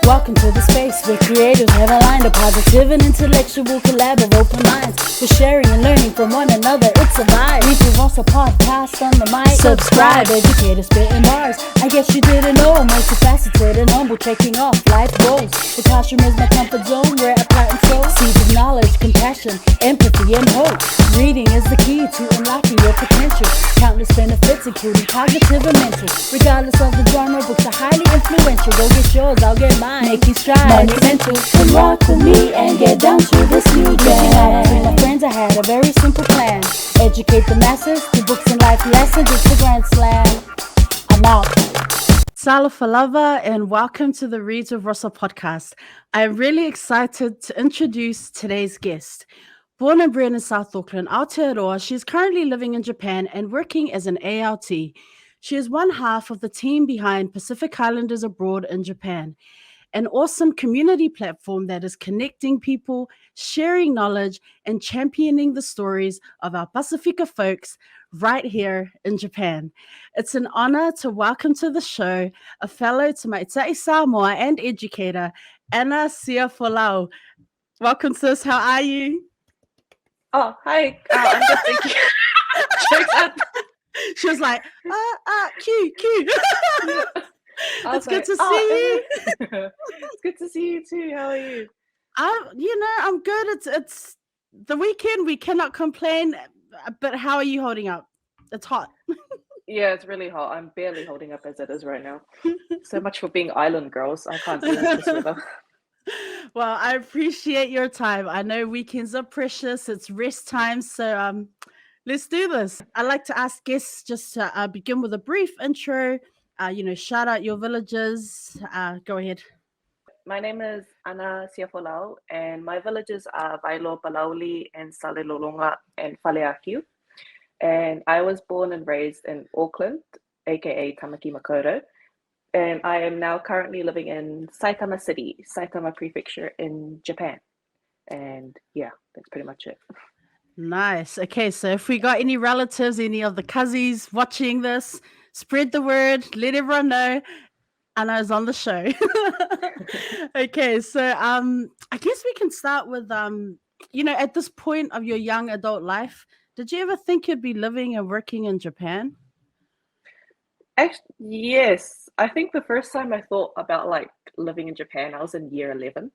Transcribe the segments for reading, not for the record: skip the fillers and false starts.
Welcome to the space where creators have aligned a positive and intellectual collab of open minds. For sharing and learning from one another, it's a vibe. ReadswithRosa podcast on the mic. Subscribe, educator spitting bars. I guess you didn't know I'm multifaceted and humble, checking off life goals. The classroom is my comfort zone where I plant and sow seeds of knowledge, compassion, empathy, and hope. Reading is the key to unlocking your potential. Countless benefits, including cognitive and mental. Regardless of the genre, books are highly influential. Go get yours, I'll get mine. Making strides, monumental. And rock with me and get down to this new jam. With my friends, I had a very simple plan. Educate the masses through books and life lessons. It's the grand slam. I'm out. Salafalava and welcome to the ReadswithRosa podcast. I'm really excited to introduce today's guest. Born and bred in South Auckland, Aotearoa, she is currently living in Japan and working as an ALT. She is one half of the team behind Pacific Islanders Abroad in Japan, an awesome community platform that is connecting people, sharing knowledge, and championing the stories of our Pasifika folks right here in Japan. It's an honor to welcome to the show a fellow to Maitai Samoa and educator, Anna Siafolau. Welcome, sis. How are you? Oh, hi. I'm good, thank you. She was like, cute. It's good to see you. It's good to see you too. How are you? I'm good. It's the weekend. We cannot complain. But how are you holding up? It's hot. Yeah, it's really hot. I'm barely holding up as it is right now. So much for being island girls. I can't do this weather. Well, I appreciate your time. I know weekends are precious. It's rest time. So let's do this. I like to ask guests just to begin with a brief intro. Shout out your villages. Go ahead. My name is Anna Siafolau, and my villages are Vailo, Palauli, and Salelolonga, and Faleakiu. And I was born and raised in Auckland, aka Tamaki Makaurau. And I am now currently living in Saitama City, Saitama Prefecture in Japan. And yeah, that's pretty much it. Nice. Okay, so if we got any relatives, any of the cousins watching this, spread the word, let everyone know Anna's on the show. Okay, so I guess we can start with at this point of your young adult life, did you ever think you'd be living and working in Japan? Actually, yes. I think the first time I thought about like living in Japan, I was in year 11.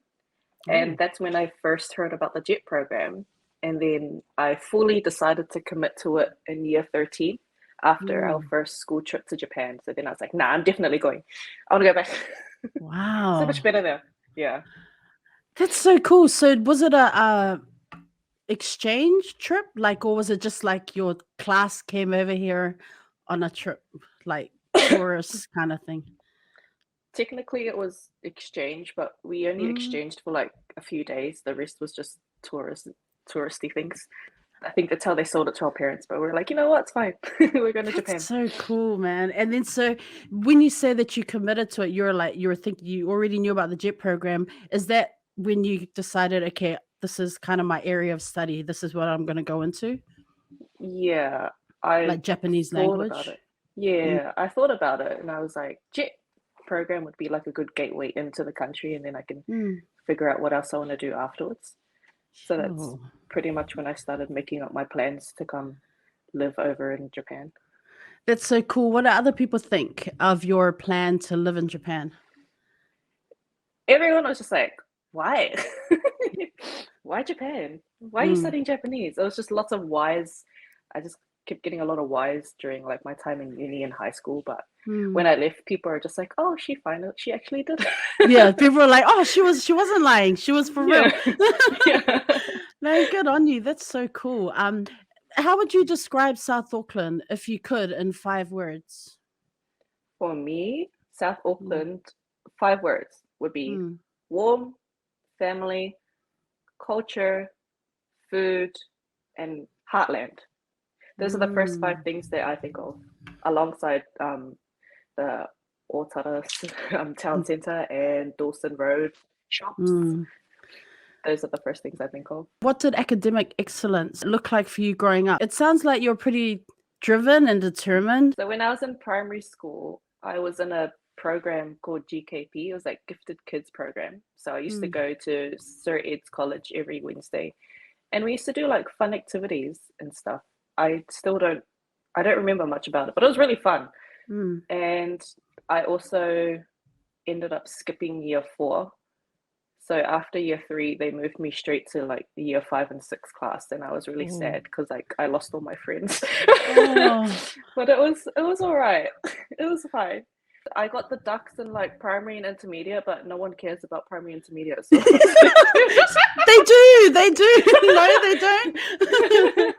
And that's when I first heard about the JET program. And then I fully decided to commit to it in year 13 after our first school trip to Japan. So then I was like, nah, I'm definitely going. I want to go back. Wow. So much better there. Yeah. That's so cool. So was it a exchange trip? Or was it just like your class came over here on a trip, like tourist kind of thing? Technically it was exchange, but we only exchanged for like a few days. The rest was just touristy things. I think that's how they sold it to our parents, but we're like, you know what, it's fine. We're going to Japan. That's so cool, man. And then so when you say that you committed to it, you were thinking you already knew about the JET program. Is that when you decided, okay, this is kind of my area of study, this is what I'm going to go into? Yeah. Like Japanese language? About it. Yeah, I thought about it and I was like, JET program would be like a good gateway into the country, and then I can figure out what else I want to do afterwards. So that's pretty much when I started making up my plans to come live over in Japan. That's so cool. What do other people think of your plan to live in Japan? Everyone was just like, why? Why Japan? Why are you studying Japanese? It was just lots of whys. I just kept getting a lot of whys during like my time in uni and high school, but when I left, people are just like, oh, she actually did. Yeah, people are like, oh, she wasn't lying, she was for real. Yeah. No, good on you. That's so cool. How would you describe South Auckland if you could in 5 words? For me, South Auckland, 5 words would be warm, family, culture, food, and heartland. Those are the first 5 things that I think of, alongside the Otara town centre and Dawson Road shops. Those are the first things I think of. What did academic excellence look like for you growing up? It sounds like you're pretty driven and determined. So when I was in primary school, I was in a program called GKP. It was like Gifted Kids Program. So I used to go to Sir Ed's College every Wednesday, and we used to do like fun activities and stuff. I don't remember much about it, but it was really fun. And I also ended up skipping year 4. So after year 3, they moved me straight to like the year 5 and 6 class, and I was really sad because like I lost all my friends. But it was all right. It was fine. I got the ducks in like primary and intermediate, but no one cares about primary and intermediate. So They do. No, they don't. I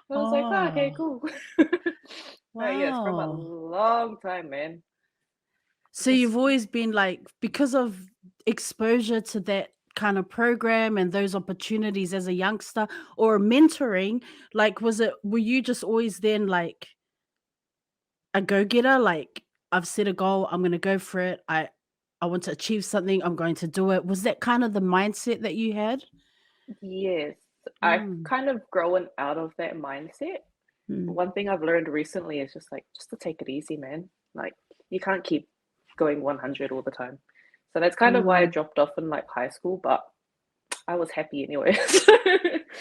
was like, oh, okay, cool. Wow. Yes, from a long time, man. So you've always been like, because of exposure to that kind of program and those opportunities as a youngster or mentoring, like were you just always then like a go-getter? Like, I've set a goal, I'm going to go for it. I want to achieve something, I'm going to do it. Was that kind of the mindset that you had? Yes, I've kind of grown out of that mindset. One thing I've learned recently is just to take it easy, man. Like, you can't keep going 100 all the time. So that's kind of why I dropped off in like high school, but I was happy anyway.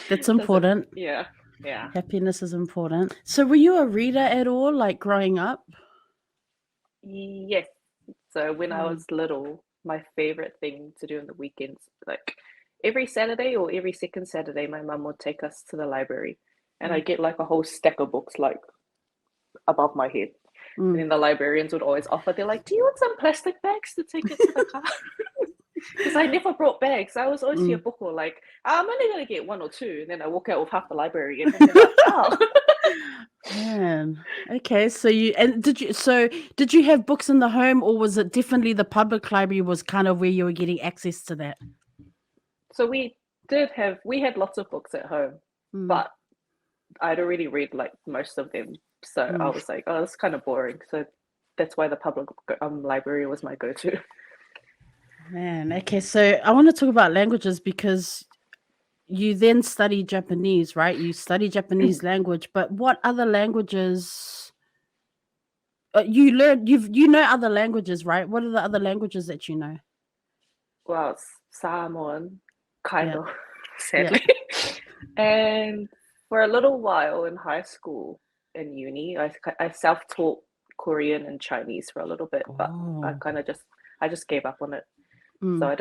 That's important. Yeah. Happiness is important. So were you a reader at all, like growing up? Yes. So when I was little, my favorite thing to do in the weekends, like every Saturday or every second Saturday, my mum would take us to the library, and I'd get like a whole stack of books like above my head. And then the librarians would always offer, they're like, do you want some plastic bags to take it to the car? Because I never brought bags. I was always here book or like, I'm only going to get 1 or 2. And then I walk out with half the library and they're like, oh. Man. Okay. So did you have books in the home, or was it definitely the public library was kind of where you were getting access to that? So we had lots of books at home, but I'd already read like most of them. So I was like, oh, that's kind of boring. So that's why the public library was my go-to. Man, okay. So I want to talk about languages because you then study Japanese, right? You study Japanese language, but what other languages you learn? You know other languages, right? What are the other languages that you know? Well, Samoan, kind of, sadly. And for a little while in high school and uni, I self-taught Korean and Chinese for a little bit, but I just gave up on it. So I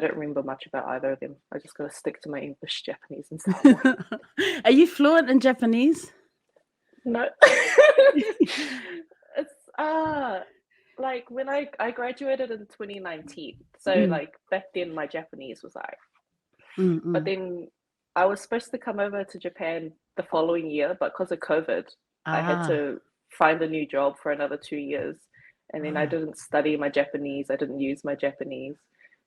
don't remember much about either of them. I just gotta stick to my English, Japanese, and stuff. Are you fluent in Japanese? No. It's like when I graduated in 2019. So like back then my Japanese was like, but then I was supposed to come over to Japan the following year, but because of COVID, I had to find a new job for another 2 years. And then I didn't study my Japanese. I didn't use my Japanese.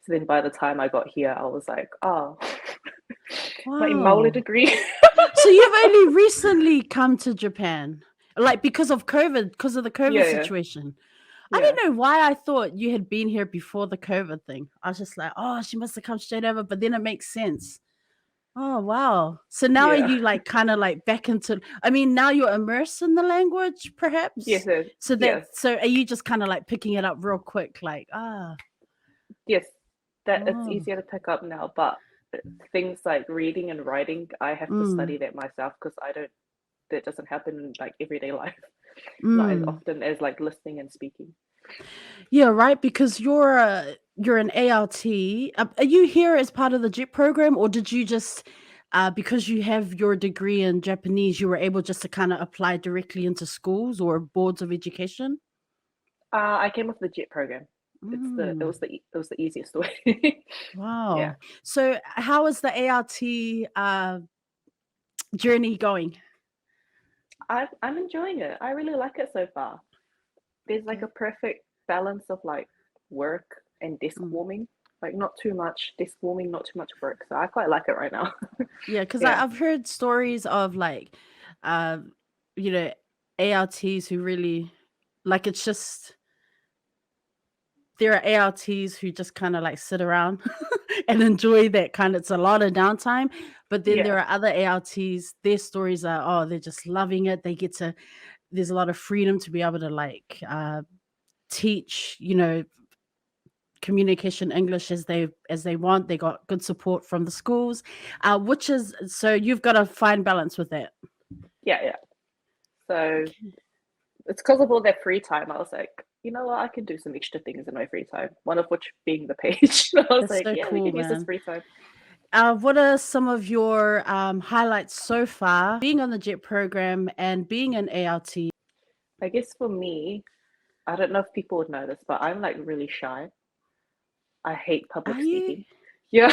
So then by the time I got here, I was like, oh, my Maoli degree. So you've only recently come to Japan, like because of COVID, because of the COVID situation. I don't know why I thought you had been here before the COVID thing. I was just like, oh, she must have come straight over, but then it makes sense. Oh, wow. So now are you like kind of like back into, I mean, now you're immersed in the language, perhaps? Yes. So are you just kind of like picking it up real quick? Like, Yes, it's easier to pick up now, but things like reading and writing, I have to study that myself because that doesn't happen in like everyday life. Not as often as like listening and speaking. Yeah, right. Because you're an ALT. Are you here as part of the JET program, or did you just because you have your degree in Japanese, you were able just to kind of apply directly into schools or boards of education? I came with the JET program. It was the easiest way. Wow. Yeah. So how is the ALT journey going? I'm enjoying it. I really like it so far. There's like a perfect balance of like work and desk warming. Like not too much desk warming, not too much work. So I quite like it right now. Yeah, because I've heard stories of like, ALTs who really like it's just. There are ALTs who just kind of like sit around and enjoy that kind of, it's a lot of downtime. But then there are other ALTs, their stories are, they're just loving it. There's a lot of freedom to be able to like teach, communication English as they want. They got good support from the schools, which is, so you've got to find balance with that. Yeah. So it's because of all that free time. I was like, you know what, I can do some extra things in my free time. One of which being the page. I was That's like, so yeah, cool, we can use this man. free time. What are some of your highlights so far being on the JET program and being an ART? I guess for me, I don't know if people would know this, but I'm like really shy. I hate public Are you? speaking. Yeah.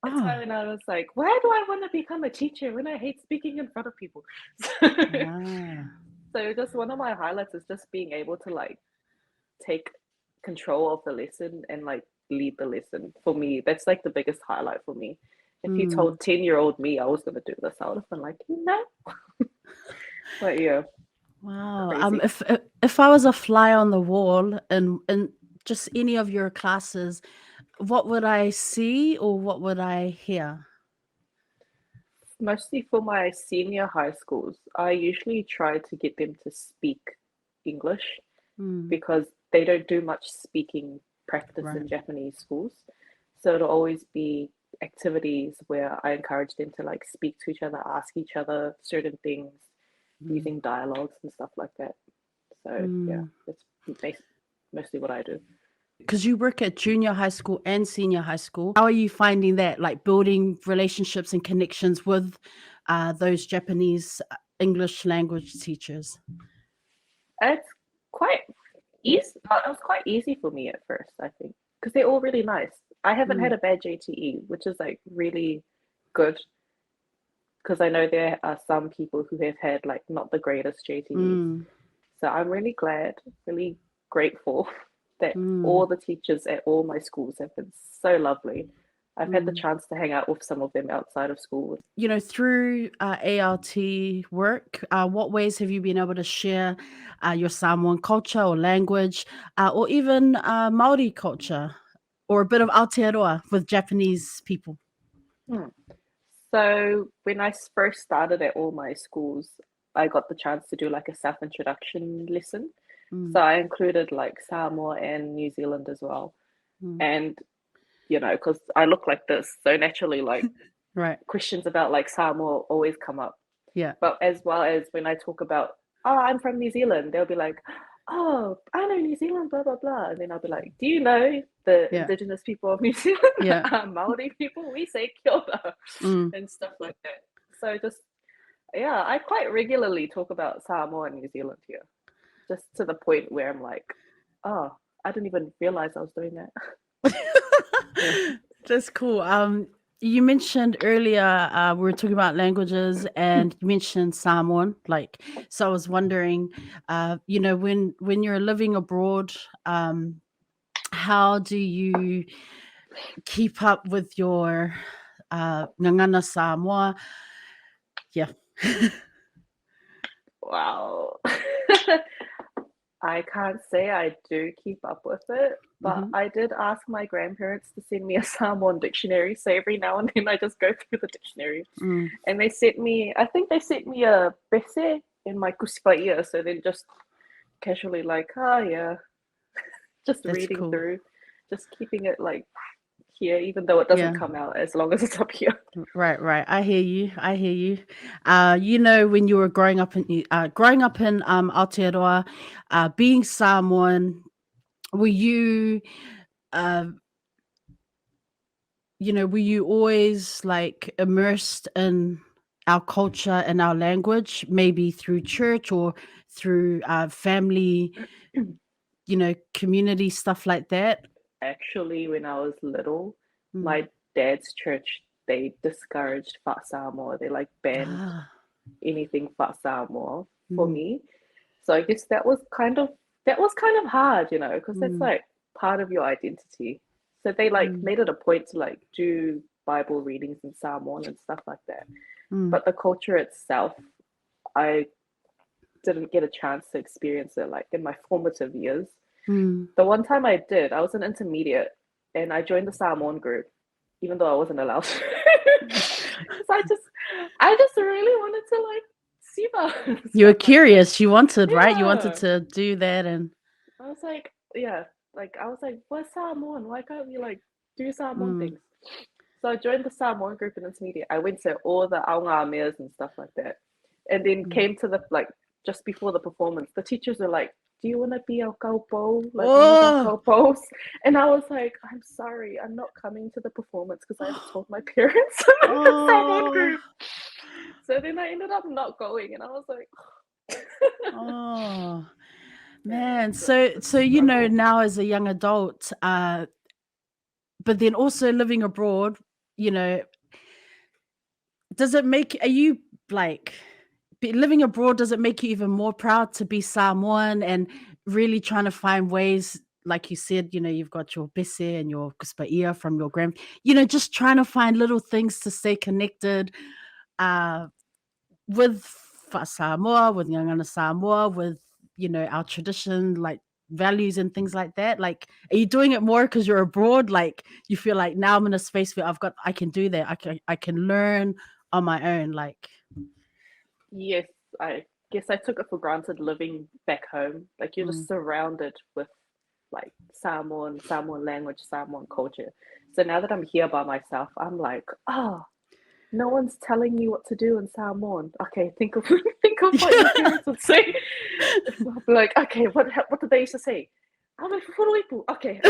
That's Oh, why when I was like, why do I want to become a teacher when I hate speaking in front of people? So just one of my highlights is just being able to like take control of the lesson and like lead the lesson. For me, that's like the biggest highlight for me. If you told 10-year-old me I was going to do this, I would have been like, no. But yeah. wow. Crazy. If I was a fly on the wall in just any of your classes, what would I see or what would I hear? Mostly for my senior high schools, I usually try to get them to speak English because they don't do much speaking practice Right. in Japanese schools. So it'll always be activities where I encourage them to like speak to each other, ask each other certain things, using dialogues and stuff like that. So yeah, that's mostly what I do. Because you work at junior high school and senior high school, how are you finding that, like building relationships and connections with those Japanese English language teachers? It's quite easy. It was quite easy for me at first, I think, because they're all really nice. I haven't had a bad JTE, which is like really good, because I know there are some people who have had like not the greatest JTEs. So I'm really glad, really grateful that all the teachers at all my schools have been so lovely. I've had the chance to hang out with some of them outside of school. Through ART work, what ways have you been able to share your Samoan culture or language, or even Maori culture, or a bit of Aotearoa with Japanese people? So when I first started at all my schools, I got the chance to do like a self-introduction lesson. So I included like Samoa and New Zealand as well. And, because I look like this, so naturally like Right. questions about like Samoa always come up. Yeah. But as well as when I talk about, oh, I'm from New Zealand, they'll be like, oh, I know New Zealand, blah, blah, blah. And then I'll be like, do you know the indigenous people of New Zealand? Maori people, we say kia ora and stuff like that. So just, yeah, I quite regularly talk about Samoa and New Zealand here, just to the point where I'm like, oh, I didn't even realize I was doing that. Yeah. That's cool. You mentioned earlier we were talking about languages, and you mentioned Samoan. So I was wondering, when you're living abroad, how do you keep up with your ngangana Samoa? Yeah. Wow. I can't say I do keep up with it, but I did ask my grandparents to send me a Samoan dictionary. So every now and then I just go through the dictionary. And they sent me, I think they sent me a bese in my kusipa ear. So then just casually like, oh yeah, just That's reading cool. through, just keeping it like here, even though it doesn't come out, as long as it's up here. Right. I hear you. When you were growing up in Aotearoa, being Samoan, were you were you always like immersed in our culture and our language, maybe through church or through family, community, stuff like that? Actually, when I was little, my dad's church, they discouraged Samoa. They like banned anything Samoa for me. So I guess that was kind of hard, because that's like part of your identity. So they like made it a point to like do Bible readings in Samoan and stuff like that. But the culture itself, I didn't get a chance to experience it like in my formative years. The one time I did, I was an intermediate and I joined the Samoan group, even though I wasn't allowed to. So I just really wanted to like see that. You were curious. You wanted, right? You wanted to do that, and was like, yeah, like I was like, where's Samoan? Why can't we like do Samoan things? So I joined the Samoan group in intermediate. I went to all the āiga meals and stuff like that. And then came to the like just before the performance, the teachers were like, do you want to be our kaupo? Like one of our kaupos? And I was like, I'm sorry, I'm not coming to the performance because I haven't told my parents I'm in the Samoan group. So then I ended up not going, and I was like, oh man. So you know, now as a young adult, but then also living abroad, you know, are you like living abroad, does it make you even more proud to be Samoan and really trying to find ways, like you said, you know, you've got your bese and your kuspaia from your you know, just trying to find little things to stay connected with Samoa, with Ngangana Samoa, with, you know, our tradition, like values and things like that? Like, are you doing it more because you're abroad? Like, you feel like now I'm in a space where I can do that. I can learn on my own. Like, yes, I guess I took it for granted living back home. Like you're just surrounded with like Samoan language, Samoan culture. So now that I'm here by myself, I'm like, oh, no one's telling me what to do in Samoan. Okay, think of what your parents would say. Like, okay, what did they used to say? I'm a fufuruipu. Okay.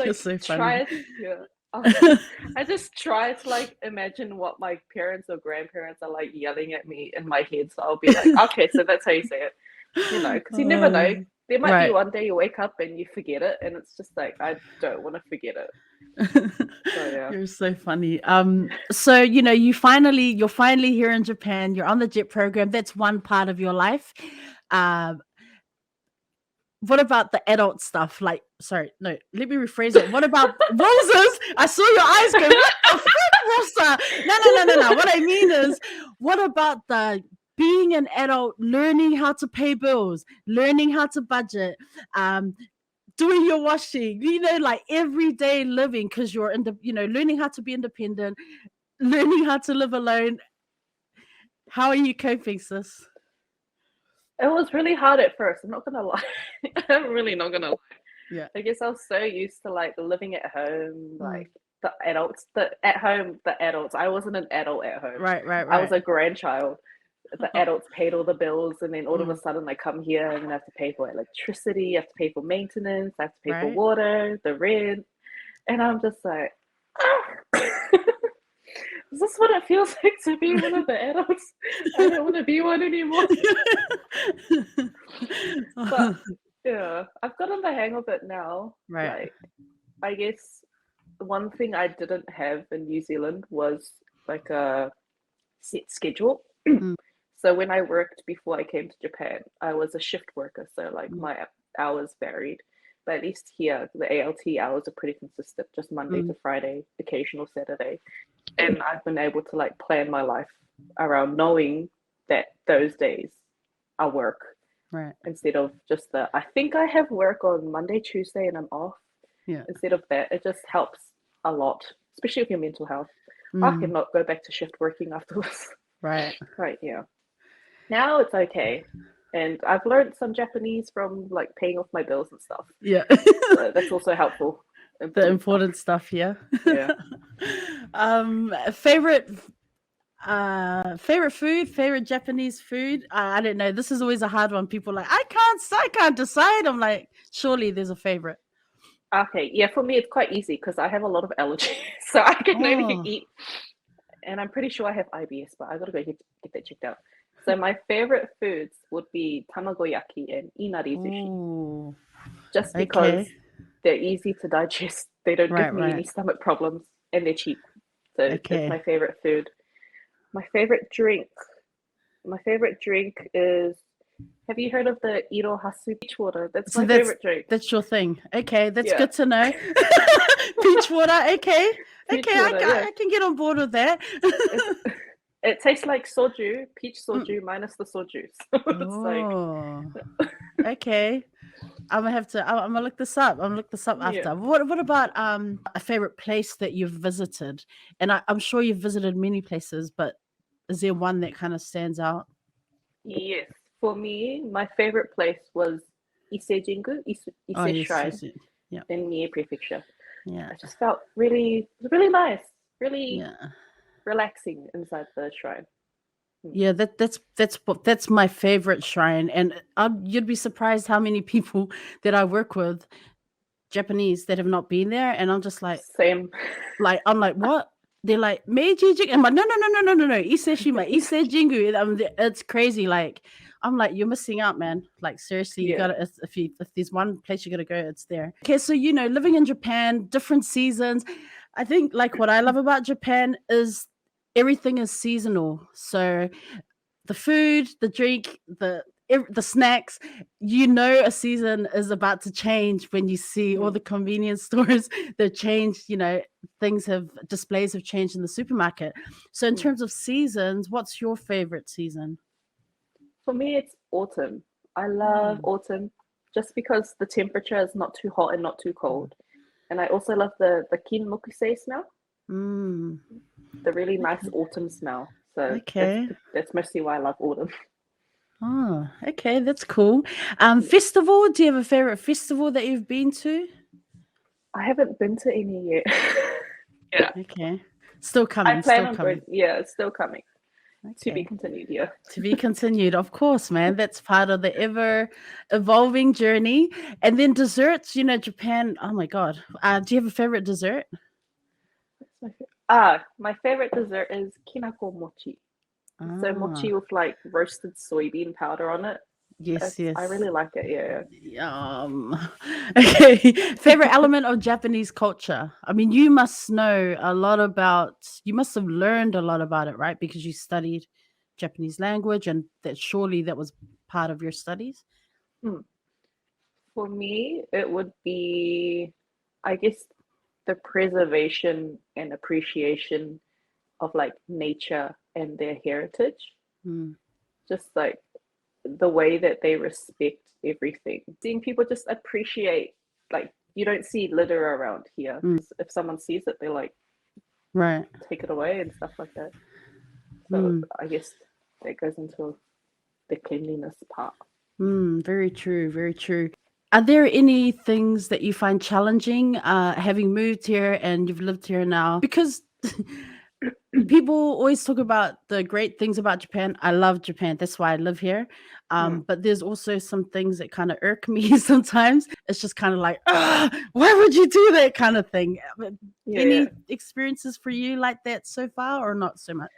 You're so funny. I just try to like imagine what my parents or grandparents are like yelling at me in my head. So I'll be like, okay, so that's how you say it. You know, because you never know. There might be one day you wake up and you forget it, and it's just like, I don't want to forget it. So, yeah. You're so funny. So you know, you're finally here in Japan. You're on the JET program. That's one part of your life. What about the adult stuff? Like, sorry, no, let me rephrase it. What about Roses? I saw your eyes go, what the fuck, Rosa? No. What I mean is, what about the being an adult, learning how to pay bills, learning how to budget, doing your washing, you know, like everyday living, because you're learning how to be independent, learning how to live alone. How are you coping, sis? It was really hard at first. I'm not gonna lie. I'm really not gonna lie. Yeah. I guess I was so used to like living at home, like the adults. I wasn't an adult at home. Right. I was a grandchild. The adults paid all the bills, and then all of a sudden I come here and I have to pay for electricity, I have to pay for maintenance, I have to pay for water, the rent, and I'm just like, is this what it feels like to be one of the adults? I don't want to be one anymore. But yeah, I've gotten the hang of it now. Right. Like, I guess one thing I didn't have in New Zealand was like a set schedule. So when I worked before I came to Japan, I was a shift worker. So like my hours varied. But at least here, the ALT hours are pretty consistent, just Monday to Friday, occasional Saturday. And I've been able to like plan my life around knowing that those days I work. Right. Instead of just I think I have work on Monday, Tuesday, and I'm off. Yeah. Instead of that, it just helps a lot, especially with your mental health. I cannot go back to shift working afterwards. Right. Right, yeah. Now it's okay. And I've learned some Japanese from like paying off my bills and stuff. Yeah. So that's also helpful. The important stuff, yeah. Yeah. Favorite food, favorite Japanese food. I don't know. This is always a hard one. People are like, I can't decide. I'm like, surely there's a favorite. Okay, yeah, for me it's quite easy because I have a lot of allergies, so I can only eat. And I'm pretty sure I have IBS, but I gotta go get that checked out. So my favorite foods would be tamagoyaki and inari sushi. Just because they're easy to digest. They don't give me any stomach problems, and they're cheap. So it's my favorite food. My favorite drink is, have you heard of the Irohasu peach water? That's my favorite drink. That's your thing. Okay, that's good to know. Peach water, okay. I can get on board with that. It tastes like soju, peach soju minus the soju. So it's okay. I'm gonna look this up. After. Yeah. What about a favorite place that you've visited? And I'm sure you've visited many places, but is there one that kind of stands out? Yes. For me, my favorite place was Ise Jingu, Oh, Ise yes, Shrine yes, yes. Yeah, in Mie Prefecture. yeah, I just felt really nice, really yeah. relaxing inside the shrine. Yeah, that's my favorite shrine, and you'd be surprised how many people that I work with, Japanese, that have not been there, and I'm just Same. I'm like, what? They're like Meiji Jingu. I'm like, no, Iseshima, Ise Jingu. It's crazy. Like, I'm like, you're missing out, man. Like, seriously, you Yeah. gotta if there's one place you gotta go, it's there. Okay, so living in Japan, different seasons. I think like what I love about Japan is everything is seasonal. So the food, the drink, the snacks, a season is about to change when you see all the convenience stores they've changed, displays have changed in the supermarket. So in terms of seasons, what's your favorite season? For me, it's autumn. I love autumn just because the temperature is not too hot and not too cold. And I also love the kinmokusei smell, Mm. the really nice autumn smell. So Okay. that's mostly why I love autumn. Oh, okay, that's cool. Festival, do you have a favorite festival that you've been to? I haven't been to any yet. Yeah. Okay. Still I coming, plan still on coming. going. Yeah, it's still coming. To be Okay. continued, yeah. To be continued, of course, man. That's part of the ever evolving journey. And then desserts, Japan. Oh my God. Do you have a favorite dessert? My favorite dessert is kinako mochi. So Ah, mochi with like roasted soybean powder on it. yes, I yes. really like it, yeah. Yum. Okay. Favorite element of Japanese culture. I mean, you must you must have learned a lot about it, right? Because you studied Japanese language and that was part of your studies. Hmm. For me, it would be, I guess, the preservation and appreciation of like nature and their heritage. Mm, Just like the way that they respect everything. Seeing people just appreciate, like, you don't see litter around here. mm, If someone sees it, they like right. take it away and stuff like that. So Mm. I guess that goes into the cleanliness part. Very true, very true. Are there any things that you find challenging having moved here and you've lived here now? Because people always talk about the great things about Japan. I love Japan. That's why I live here. But there's also some things that kind of irk me sometimes. It's just kind of like, why would you do that kind of thing? Any experiences for you like that so far or not so much?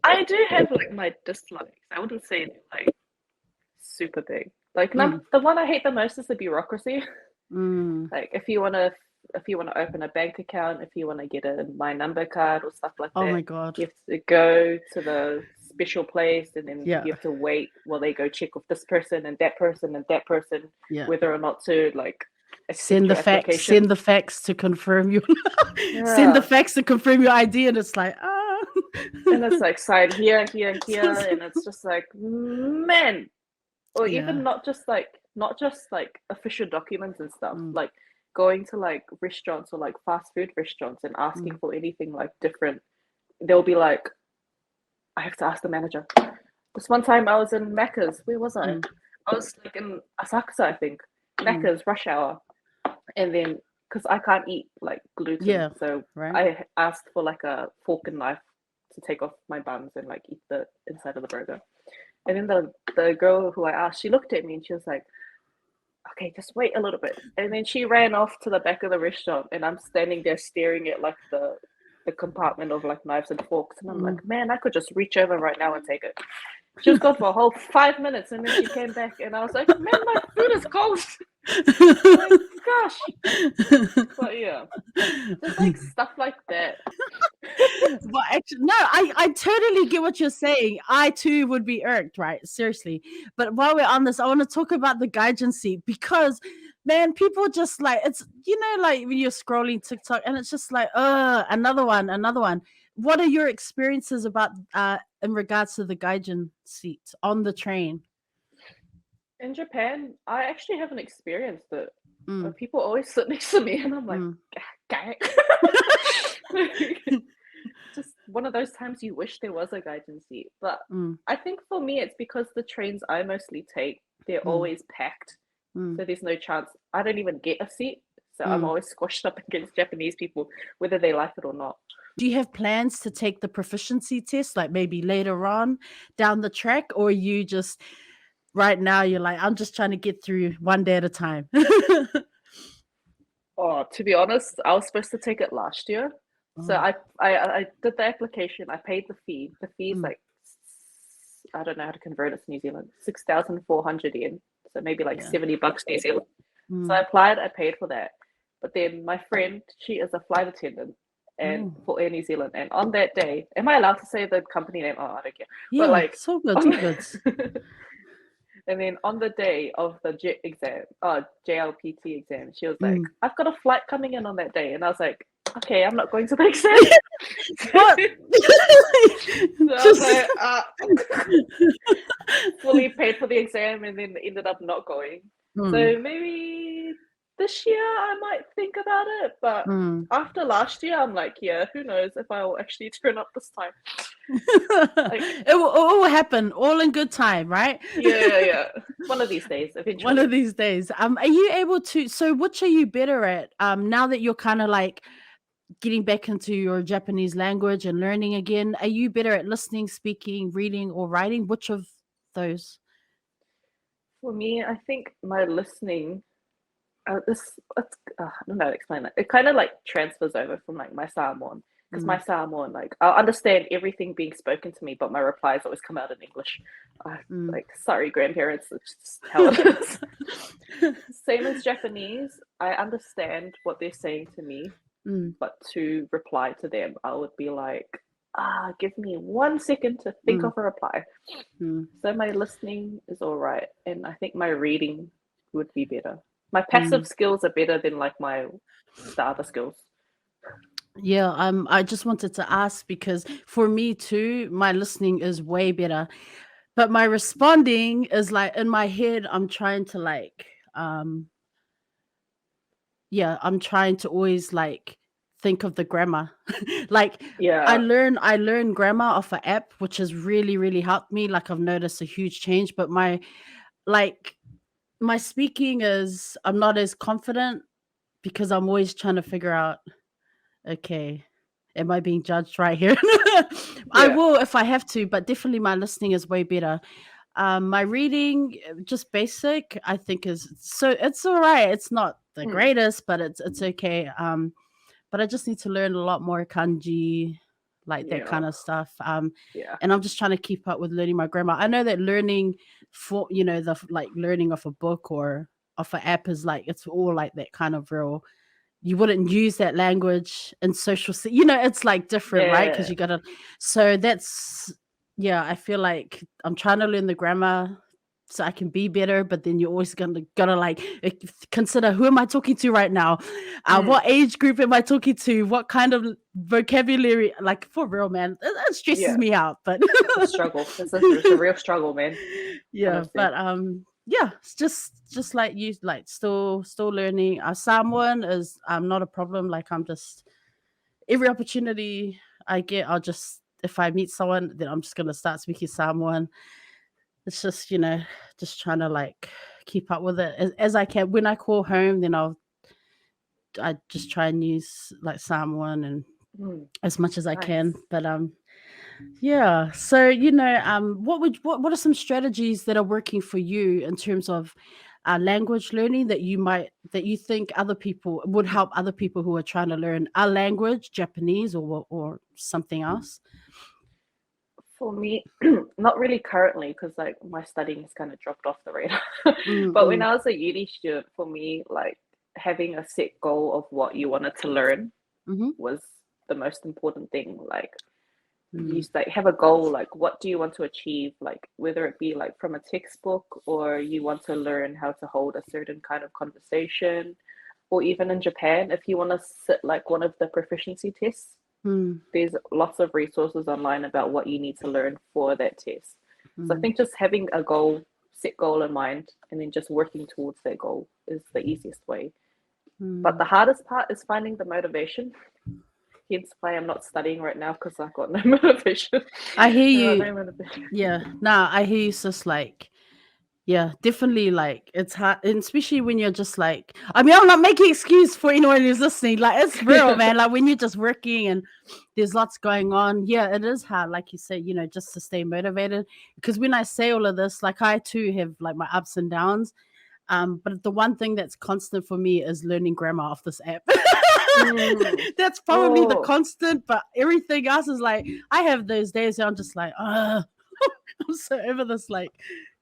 I do have like my dislikes. I wouldn't say they're like super big. Like the one I hate the most is the bureaucracy. Like if you wanna open a bank account, if you wanna get a My Number card or stuff like Oh that, my God. you have to go to the special place and then Yeah. you have to wait while they go check with this person and that person and that person Yeah. whether or not to like accept Send your the facts. application. Send the facts to confirm you. Send the facts to confirm your ID, and it's like And it's like sign here, here, here, and it's just like man. Or even not just like official documents and stuff. Like going to like restaurants or like fast food restaurants and asking for anything like different. They'll be like, I have to ask the manager. This one time I was in Macca's. Where was I? I was like in Asakusa, I think. Macca's rush hour. And then because I can't eat like gluten, so I asked for like a fork and knife to take off my buns and like eat the inside of the burger. And then the girl who I asked, she looked at me and she was like, okay, just wait a little bit. And then she ran off to the back of the restaurant and I'm standing there staring at like the compartment of like knives and forks. And I'm like, man, I could just reach over right now and take it. She was gone for a whole 5 minutes and then she came back and I was like, man, my food is cold. Oh my gosh. But yeah, just like stuff like that. But actually, no, I totally get what you're saying. I too would be irked, right? Seriously. But while we're on this, I want to talk about the gaijin seat because, man, people just like it's like when you're scrolling TikTok and it's just like, another one. What are your experiences about in regards to the gaijin seat on the train? In Japan, I actually haven't experienced it. People always sit next to me and I'm like, just one of those times you wish there was a guidance seat. But I think for me, it's because the trains I mostly take, they're always packed. So there's no chance. I don't even get a seat. So I'm always squashed up against Japanese people, whether they like it or not. Do you have plans to take the proficiency test, like maybe later on down the track, or you just right now you're like, I'm just trying to get through one day at a time? Oh, to be honest, I was supposed to take it last year. So I did the application. I paid the fee. The fee is like, I don't know how to convert it to New Zealand, 6,400 yen. So maybe like $70 New Zealand. So I applied. I paid for that. But then my friend, she is a flight attendant and for Air New Zealand. And on that day, am I allowed to say the company name? Oh, I don't care. Yeah, but like, so good, so good. And then on the day of the JET exam, JLPT exam, she was like, I've got a flight coming in on that day. And I was like, okay, I'm not going to the exam. What? So I was like, fully paid for the exam and then ended up not going. So maybe this year I might think about it. But after last year, I'm like, yeah, who knows if I will actually turn up this time. Like, it will happen all in good time, right? Yeah. One of these days, eventually. One of these days. Are you able to, so which are you better at now that you're kind of like getting back into your Japanese language and learning again? Are you better at listening, speaking, reading, or writing? Which of those? For me, I think my listening, I don't know how to explain that. It kind of like transfers over from like my Samoan. Because my Samoan, like, I'll understand everything being spoken to me, but my replies always come out in English. Like, sorry, grandparents, it's just how it is. Same as Japanese, I understand what they're saying to me, but to reply to them, I would be like, give me 1 second to think of a reply. So my listening is all right, and I think my reading would be better. My passive skills are better than like the other skills. Yeah, I just wanted to ask because for me too, my listening is way better. But my responding is like in my head, I'm trying to like I'm trying to always like think of the grammar. Like I learn grammar off an app, which has really, really helped me. Like I've noticed a huge change. But my speaking is I'm not as confident because I'm always trying to figure out, okay, am I being judged right here? I will if I have to, but definitely my listening is way better. My reading, just basic, I think it's all right. It's not the greatest, but it's okay. But I just need to learn a lot more kanji, like that kind of stuff. And I'm just trying to keep up with learning my grammar. I know that learning for the like learning off a book or off an app is like it's all like that kind of real. You wouldn't use that language in social, it's like different, right? Because you gotta. So that's I feel like I'm trying to learn the grammar so I can be better, but then you're always gotta like consider who am I talking to right now, what age group am I talking to, what kind of vocabulary, like for real, man, that stresses me out. But it's a struggle. It's a real struggle, man. But it's just like you, like still learning. Samoan is not a problem. Like I'm just every opportunity I get, I'll just if I meet someone, then I'm just gonna start speaking Samoan. It's just just trying to like keep up with it as I can. When I call home, then I just try and use like Samoan and as much as I can. But so what are some strategies that are working for you in terms of language learning that you think other people would help other people who are trying to learn a language, Japanese or something else? For me, not really currently, because like my studying has kind of dropped off the radar. But when I was a uni student, for me, like having a set goal of what you wanted to learn was the most important thing. Like you like have a goal, like what do you want to achieve, like whether it be like from a textbook or you want to learn how to hold a certain kind of conversation, or even in Japan, if you want to sit like one of the proficiency tests. There's lots of resources online about what you need to learn for that test. So I think just having a set goal in mind, and then just working towards that goal is the easiest way. But the hardest part is finding the motivation. Hence why I'm not studying right now because I've got no motivation. I hear I've got you. no motivation. Yeah. Nah, I hear you, sis. Like, yeah, definitely. Like, it's hard, and especially when you're just like, I mean, I'm not making excuse for anyone who's listening. Like, it's real, man. Like, when you're just working and there's lots going on, yeah, it is hard. Like you say, you know, just to stay motivated. Because when I say all of this, like, I too have like my ups and downs. But the one thing that's constant for me is learning grammar off this app. That's probably the Oh, constant, but everything else is like, I have those days where I'm just like, I'm so over this. Like,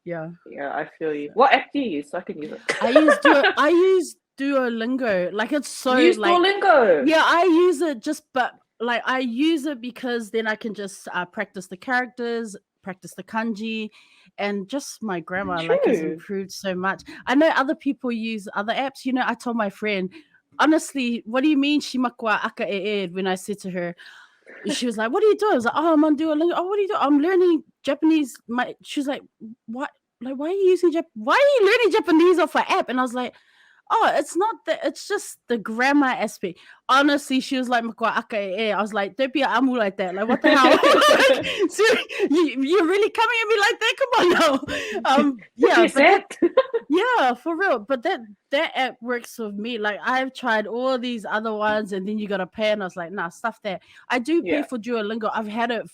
yeah. yeah, I feel you. What app do you use so I can use it? I use Duolingo. Like, it's so You use like, Duolingo. yeah, I use it just, but like I use it because then I can just practice the characters, practice the kanji, and just my grammar like has True. improved so much. I know other people use other apps. You know, I told my friend, honestly, what do you mean shimakwa aka e when I said to her, she was like, "What are you doing?" I was like, "Oh, I'm on Duolingo." "Oh, what are you doing?" "I'm learning Japanese." She was like, "What? Like, why are you using Why are you learning Japanese off an app?" And I was like, "Oh, it's not that. It's just the grammar aspect." Honestly, she was like, "Makwa aka e." I was like, "Don't be an amu like that. Like, what the hell?" Like, you're really coming at me like that? Come on now. Yeah, You said. yeah, for real. But that app works with me. Like, I've tried all these other ones, and then you gotta pay, and I was like, nah, stuff that. I do pay Yeah. for Duolingo. I've had it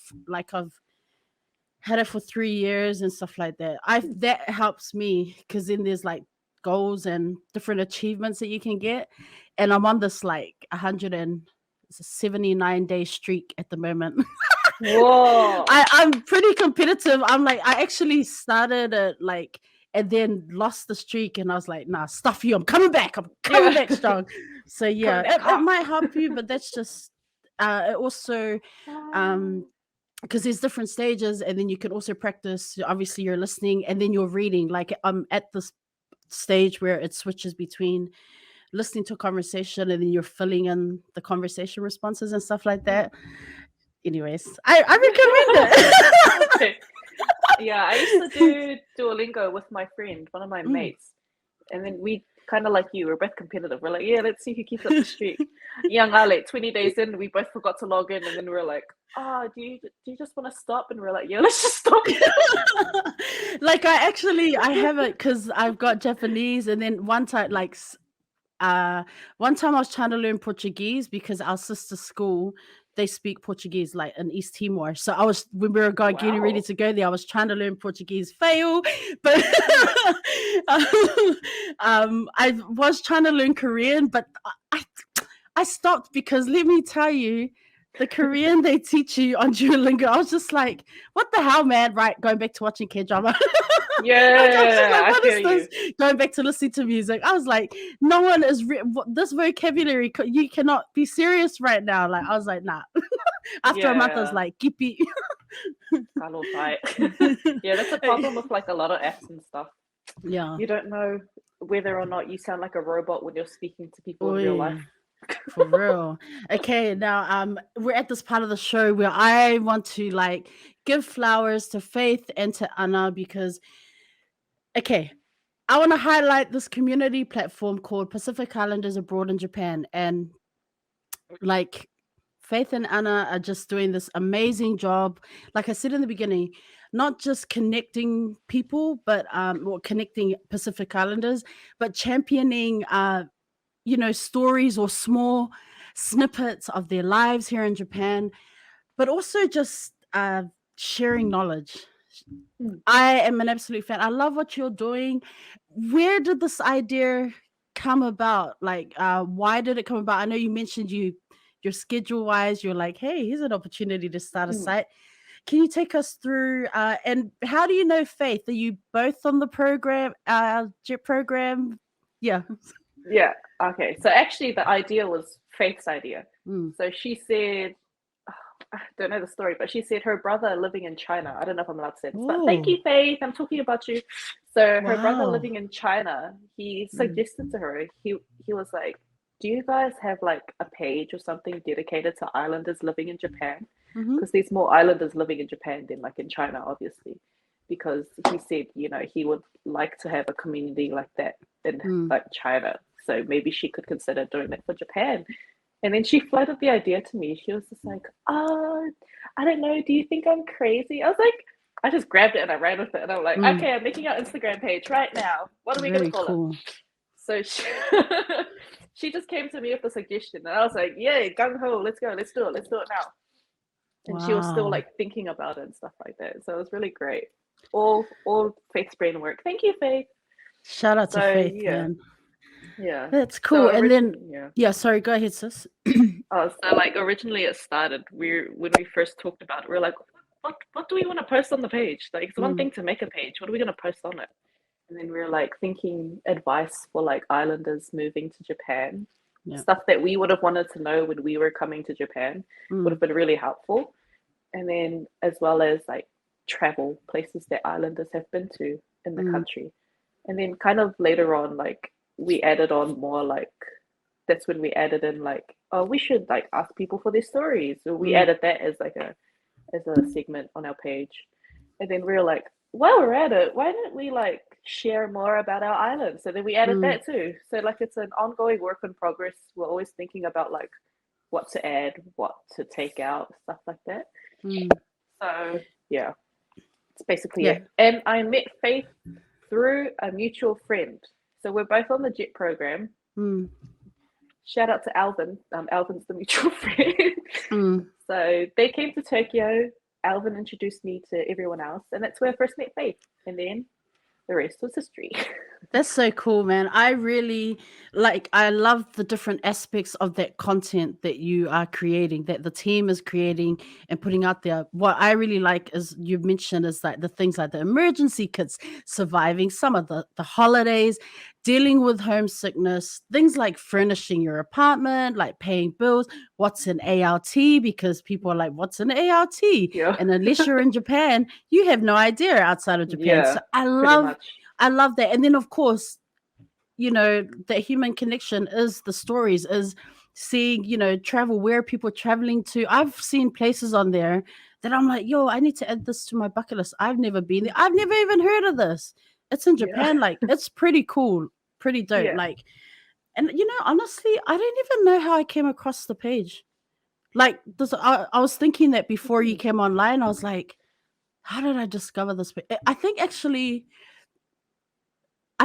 for 3 years and stuff like that. That helps me because then there's like goals and different achievements that you can get, and I'm on this like 179-day streak at the moment. Whoa. I'm pretty competitive. I'm like, I actually started it like and then lost the streak, and I was like, nah, stuff you. I'm coming back. I'm coming back strong. So yeah, Coming back it up. might help you, but that's just it also because there's different stages, and then you can also practice. Obviously, you're listening and then you're reading. Like, I'm at this stage where it switches between listening to a conversation and then you're filling in the conversation responses and stuff like that. Anyways, I recommend it. Okay. Yeah, I used to do Duolingo with my friend, one of my mates, and then we kind of like you, we're both competitive. We're like, yeah, let's see who keeps up the streak. Young Ale, 20 days in, we both forgot to log in, and then we were like, oh, do you just want to stop? And we're like, yeah, let's just stop. Like, I have it because I've got Japanese, and then one time I was trying to learn Portuguese because our sister school, they speak Portuguese like in East Timor. So when we were getting ready to go there, I was trying to learn Portuguese, fail, but I was trying to learn Korean, but I stopped because let me tell you, the Korean they teach you on Duolingo, I was just like, what the hell, man? Right, going back to watching K-drama. Yeah, what is this? Going back to listening to music. I was like, no one is this vocabulary. You cannot be serious right now. Like, I was like, nah. After a month, I was like, kipi. Yeah, that's a problem with like a lot of apps and stuff. Yeah. You don't know whether or not you sound like a robot when you're speaking to people in real life. For real. Okay, now we're at this part of the show where I want to like give flowers to Faith and to Anna because I want to highlight this community platform called Pacific Islanders Abroad in Japan, and like Faith and Anna are just doing this amazing job. Like I said in the beginning, not just connecting people, but or connecting Pacific Islanders, but championing stories or small snippets of their lives here in Japan, but also just sharing knowledge. I am an absolute fan. I love what you're doing. Where did this idea come about? Like, why did it come about? I know you mentioned your schedule wise, you're like, hey, here's an opportunity to start a site. Can you take us through and how do you know Faith? Are you both on the program, JET program? Yeah. Yeah. Okay. So actually, the idea was Faith's idea. So she said, I don't know the story, but she said her brother living in China. I don't know if I'm allowed to say this, but thank you, Faith. I'm talking about you. So her brother living in China, he suggested to her, he was like, do you guys have like a page or something dedicated to islanders living in Japan? Because there's more islanders living in Japan than like in China, obviously. Because he said, he would like to have a community like that in like China. So maybe she could consider doing that for Japan. And then she floated the idea to me. She was just like, "Oh, I don't know. Do you think I'm crazy?" I was like, I just grabbed it and I ran with it. And I'm like, "Okay, I'm making our Instagram page right now. What are we gonna Very call it?" cool. So she just came to me with a suggestion, and I was like, "Yay, gung ho, let's go, let's do it now." And she was still Wow. like thinking about it and stuff like that. So it was really great. All Faith's brain work. Thank you, Faith. Shout out to So Faith, yeah, man. yeah. That's So cool. And then, originally, sorry, go ahead, sis. oh, so like originally it started. When we first talked about it, we are like, what do we want to post on the page? Like it's one Mm, thing to make a page. What are we gonna post on it? And then we were like thinking advice for like islanders moving to Japan. yeah. Stuff that we would have wanted to know when we were coming to Japan would have been really helpful. And then as well as like travel places that islanders have been to in the country. And then kind of later on, like we added on more like that's when we added in like, oh, we should like ask people for their stories. So we added that as like a segment on our page. And then we were like, while we're at it, why don't we like share more about our island? So then we added that too. So like it's an ongoing work in progress. We're always thinking about like what to add, what to take out, stuff like that. So yeah, it's basically it. And I met Faith through a mutual friend. So we're both on the JET program. Shout out to Alvin. Alvin's the mutual friend. So they came to Tokyo. Alvin introduced me to everyone else, and that's where I first met Faith. And then the rest was history. That's so cool, man. I really I love the different aspects of that content that you are creating, that the team is creating and putting out there. What I really like is you mentioned is like the things like the emergency kits, surviving some of the holidays, dealing with homesickness, things like furnishing your apartment, like paying bills, what's an ART, because people are like, what's an ART? Yeah. And unless you're in Japan, you have no idea outside of Japan. Yeah, So I love that. And then, of course, that human connection is the stories, is seeing, travel, where people are traveling to. I've seen places on there that I'm like, yo, I need to add this to my bucket list. I've never been there. I've never even heard of this. It's in Japan. Like, it's pretty cool, pretty dope. Yeah. Like, and, honestly, I don't even know how I came across the page. Like, I was thinking that before you came online. I was like, how did I discover this? I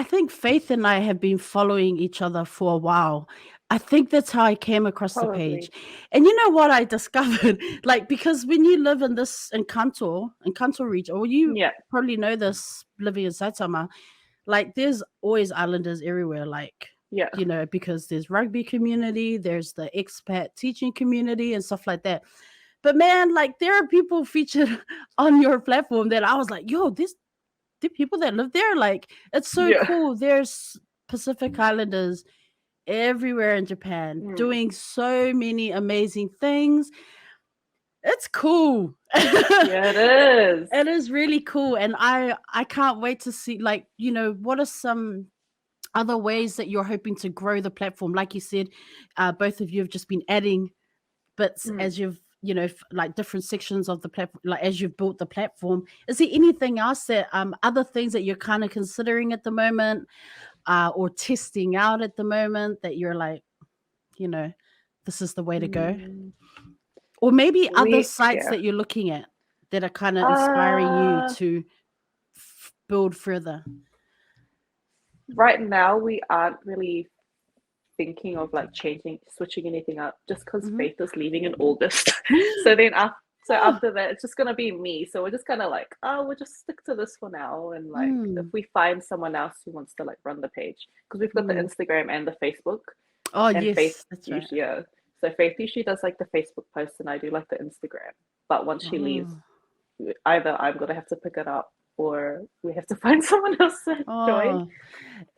think Faith and I have been following each other for a while. I think that's how I came across the page. And you know what I discovered? Like, because when you live in Kanto region, or you probably know this living in Saitama, like there's always islanders everywhere. Like, because there's rugby community, there's the expat teaching community and stuff like that. But man, like there are people featured on your platform that I was like, yo, the people that live there, like it's so cool. There's Pacific Islanders everywhere in Japan doing so many amazing things. It's cool. Yeah, it is. It is really cool. And I can't wait to see, like, what are some other ways that you're hoping to grow the platform? Like you said, both of you have just been adding bits as you've like different sections of the platform, like as you've built the platform. Is there anything else that other things that you're kind of considering at the moment, or testing out at the moment, that you're like, this is the way to go? Or maybe other sites that you're looking at that are kind of inspiring you to build further? Right now we aren't really thinking of like switching anything up, just because Faith is leaving in August. So then after that, it's just gonna be me. So we're just kind of like, oh, we'll just stick to this for now, and like if we find someone else who wants to like run the page, because we've got the Instagram and the Facebook. Oh, and yes, Faith that's right. usually, so Faith usually does like the Facebook posts, and I do like the Instagram. But once she leaves, either I'm gonna have to pick it up, or we have to find someone else to join.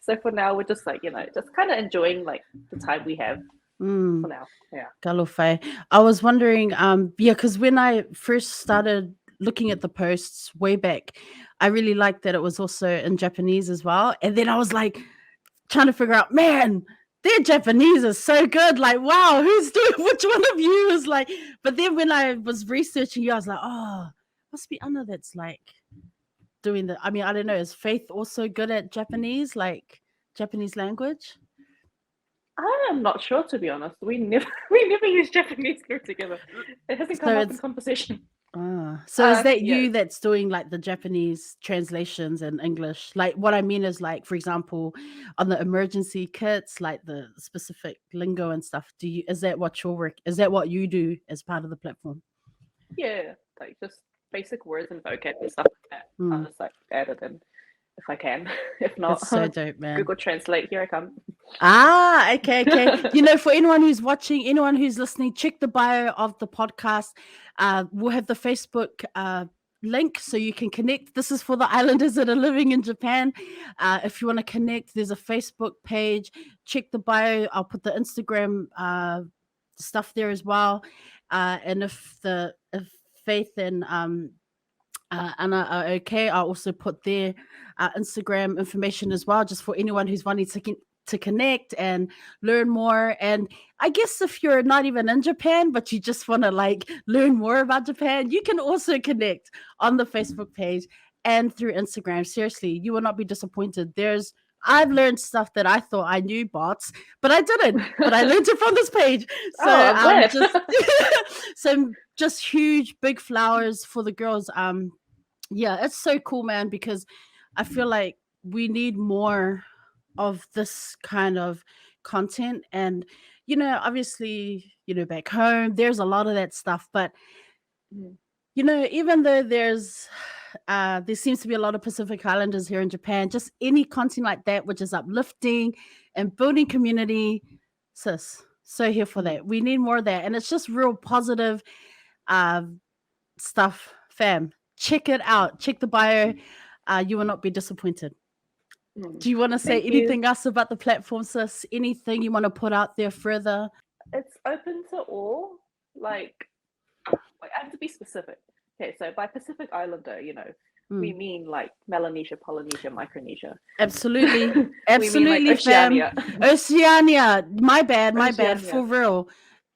So for now, we're just like, just kind of enjoying like the time we have for now. Yeah. Galofai. I was wondering, because when I first started looking at the posts way back, I really liked that it was also in Japanese as well. And then I was like trying to figure out, man, their Japanese is so good. Like, wow, who's doing which one of you is like, but then when I was researching you, I was like, oh, must be Anna that's like doing the, I mean, I don't know, is Faith also good at Japanese, like Japanese language? I am not sure, to be honest. We never use Japanese group together. It hasn't come up in conversation. So is that yeah. you that's doing like the Japanese translations in English? Like what I mean is like, for example, on the emergency kits, like the specific lingo and stuff, is that what you do as part of the platform? Yeah, like just basic words and vocab and stuff like that. I'll just like add it in if I can. If not, That's so dope, man. Google Translate, here I come. Okay. You know, for anyone who's watching, anyone who's listening, check the bio of the podcast. We'll have the Facebook link so you can connect. This is for the islanders that are living in Japan. If you want to connect, there's a Facebook page. Check the bio. I'll put the Instagram stuff there as well. And if Faith and Anna are okay, I'll also put their Instagram information as well, just for anyone who's wanting to connect and learn more. And I guess if you're not even in Japan, but you just want to like learn more about Japan, you can also connect on the Facebook page and through Instagram. Seriously, you will not be disappointed. I've learned stuff that I thought I knew, bots, but I didn't. But I learned it from this page. So I'm glad. just huge, big flowers for the girls. Yeah, it's so cool, man, because I feel like we need more of this kind of content. And, you know, obviously, you know, back home, there's a lot of that stuff. But, you know, even though there seems to be a lot of Pacific Islanders here in Japan, just any content like that, which is uplifting and building community, sis, so here for that. We need more of that. And it's just real positive stuff, fam. Check it out. Check the bio. You will not be disappointed. Do you want to say anything else about the platform, sis? Anything you want to put out there further? It's open to all. Like I have to be specific. Okay, so by Pacific Islander, you know, we mean like Melanesia, Polynesia, Micronesia. Absolutely. We mean like Oceania. Oceania. My bad. For real.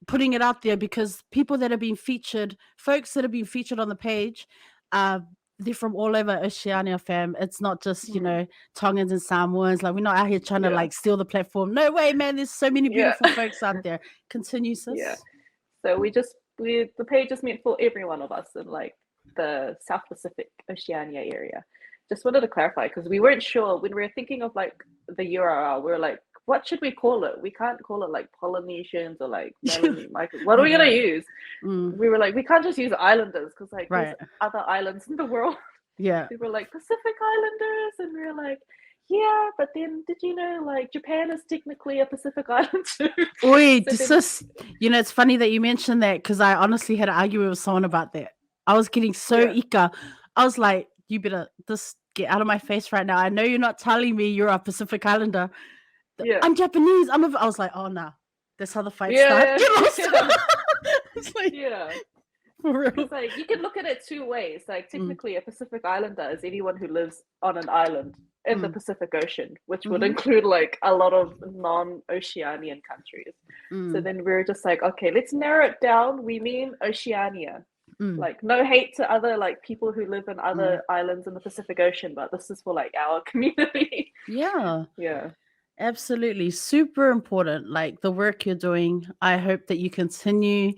Putting it out there, because people that have been featured, folks that have been featured on the page, they're from all over Oceania, fam. It's not just, you know, Tongans and Samoans. Like, we're not out here trying to like steal the platform. No way, man. There's so many beautiful folks out there. Continue, sis. Yeah. So the page is meant for every one of us in like the South Pacific Oceania area. Just wanted to clarify, because we weren't sure when we were thinking of like the URL. We were like, what should we call it? We can't call it like Polynesians or like what are we gonna use? We were like, we can't just use Islanders, because like there's other islands in the world. Yeah. We were like Pacific Islanders, and we were like, yeah, but then did you know like Japan is technically a Pacific island too? You know, it's funny that you mentioned that, because I honestly had an argument with someone about that. I was getting so ika. I was like, you better just get out of my face right now. I know you're not telling me you're a Pacific Islander. I'm Japanese. I was like, oh no, that's how the fight starts. It's like, for real. It's like you can look at it two ways. Like technically, a Pacific Islander is anyone who lives on an island in the Pacific Ocean, which would include like a lot of non-Oceanian countries. So then we were just like, okay, let's narrow it down. We mean Oceania. Like no hate to other like people who live in other islands in the Pacific Ocean, but this is for like our community. Yeah. Yeah. Absolutely. Super important. Like the work you're doing. I hope that you continue.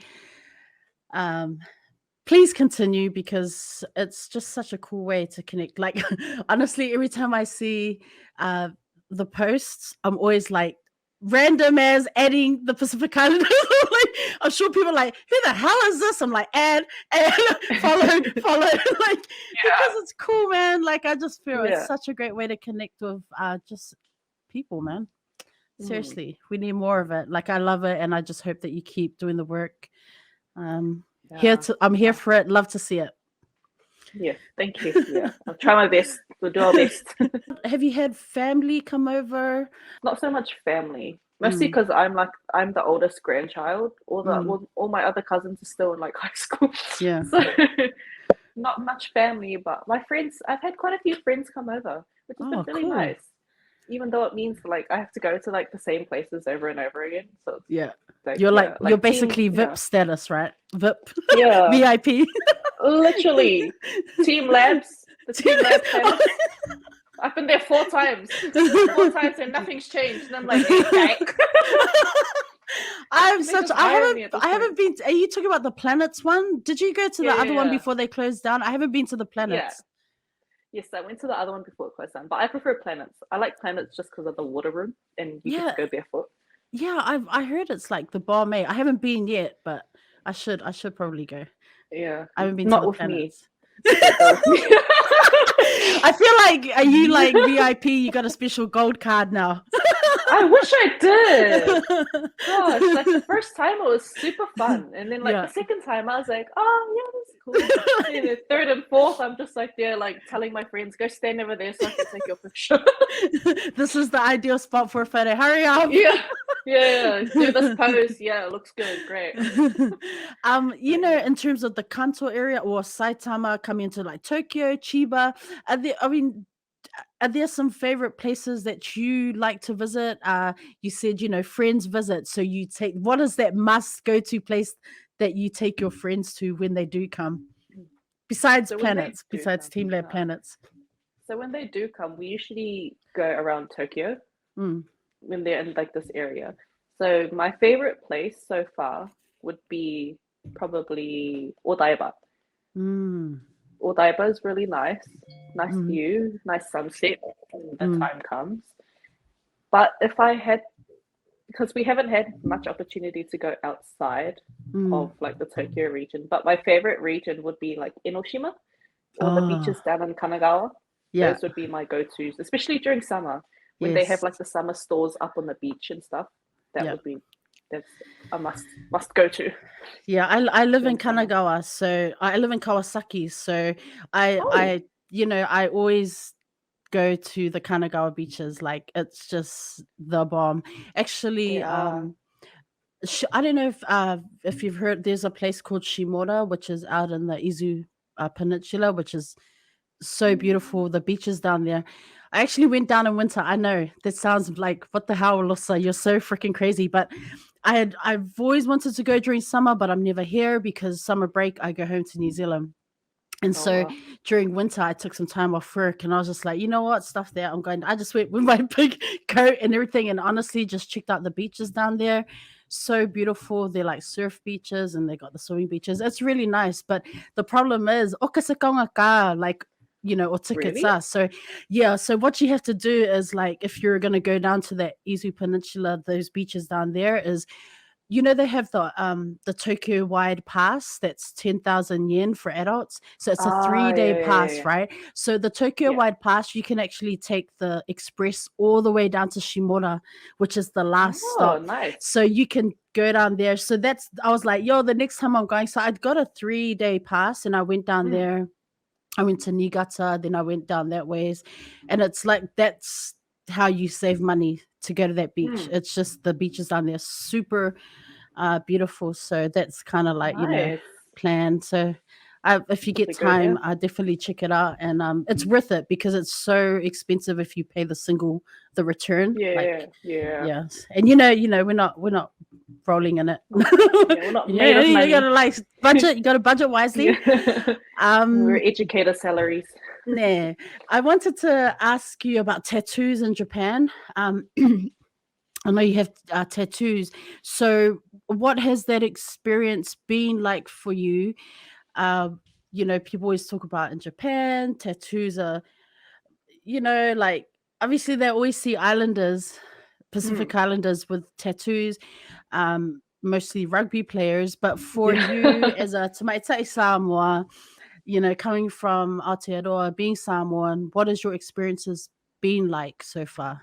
Please continue, because it's just such a cool way to connect. Like honestly, every time I see the posts, I'm always like random as adding the Pacific Islanders. Like, I'm sure people are like, who the hell is this? I'm like, add, follow. Like, because it's cool, man. Like I just feel it's such a great way to connect with just people, man. Seriously, we need more of it. Like I love it, and I just hope that you keep doing the work. I'm here for it. Love to see it. Yeah, thank you. Yeah, I'll try my best. We'll do our best. Have you had family come over? Not so much family, mostly because I'm the oldest grandchild. All my other cousins are still in like high school. Yeah, so not much family. But my friends, I've had quite a few friends come over, which has been really nice. Even though it means like I have to go to like the same places over and over again. So like, you're basically VIP status, right? VIP. Yeah. VIP. Literally. Team Labs. The Team Labs. I've been been there 4 times. 4 times and nothing's changed. And I'm like, okay. I They haven't been. Are you talking about the planets one? Did you go to the other one before they closed down? I haven't been to the planets. Yes, I went to the other one before it closed down, but I prefer planets. I like planets just because of the water room and you get to go barefoot. Yeah, I heard it's like the bomb. I haven't been yet, but I should probably go. Yeah, I haven't been not to the with planets. me. Go with me. I feel like, are you like VIP? You got a special gold card now. I wish I did. Gosh, like the first time it was super fun, and then like the second time I was like, oh yeah, that's cool. And the third and fourth, I'm just like there, like telling my friends, go stand over there so I can take your picture. This is the ideal spot for a photo. Hurry up! Yeah. Do this pose. Yeah, it looks good. Great. You know, in terms of the Kanto area or Saitama, coming into like Tokyo, Chiba, are there some favorite places that you like to visit? You said, you know, friends visit. So what is that must go to place that you take your friends to when they do come? Besides planets, besides Team Lab planets. So when they do come, we usually go around Tokyo when they're in like this area. So my favorite place so far would be probably Odaiba. Odaiba is really nice view, nice sunset when the time comes. But if I had, because we haven't had much opportunity to go outside of like the Tokyo region, but my favorite region would be like Enoshima or the beaches down in Kanagawa. Yeah. Those would be my go-tos, especially during summer when they have like the summer stores up on the beach and stuff. That's a must go to. Yeah, I live in Kanagawa, so I live in Kawasaki, so I always go to the Kanagawa beaches. Like, it's just the bomb. Actually, I don't know if you've heard, there's a place called Shimoda, which is out in the Izu Peninsula, which is so beautiful. The beaches down there. I actually went down in winter. I know that sounds like, what the hell, Losa, you're so freaking crazy. But I've always wanted to go during summer, but I'm never here because summer break I go home to New Zealand. And during winter I took some time off work and I was just like, you know what, stuff there. I just went with my big coat and everything and honestly just checked out the beaches down there. So beautiful. They're like surf beaches and they got the swimming beaches. It's really nice. But the problem is, okasekonga ka, like, you know, or tickets are. So so what you have to do is, like, if you're going to go down to that Izu Peninsula, those beaches down there, is, you know, they have the Tokyo wide pass that's 10,000 yen for adults. So it's a 3-day pass, right? So the Tokyo wide pass, you can actually take the express all the way down to Shimoda, which is the last stop. Nice. So you can go down there. So I was like, yo, the next time I'm going. So I'd got a 3-day pass and I went down there. I went to Niigata, then I went down that ways. And it's like, that's how you save money to go to that beach. It's just the beaches down there super beautiful. So that's kind of like, you know, planned. So if you get time, I definitely check it out. And it's worth it because it's so expensive if you pay the return. Yes. And you know, we're not rolling in it. We're not made of money. You gotta like budget. You gotta budget wisely. We're educator salaries. Nah. I wanted to ask you about tattoos in Japan. I know you have tattoos. So what has that experience been like for you? You know, people always talk about in Japan, tattoos are, you know, like, obviously they always see islanders, Pacific Islanders with tattoos, mostly rugby players. But for you as a Tamaitai Samoa, you know, coming from Aotearoa, being Samoan, what has your experiences been like so far?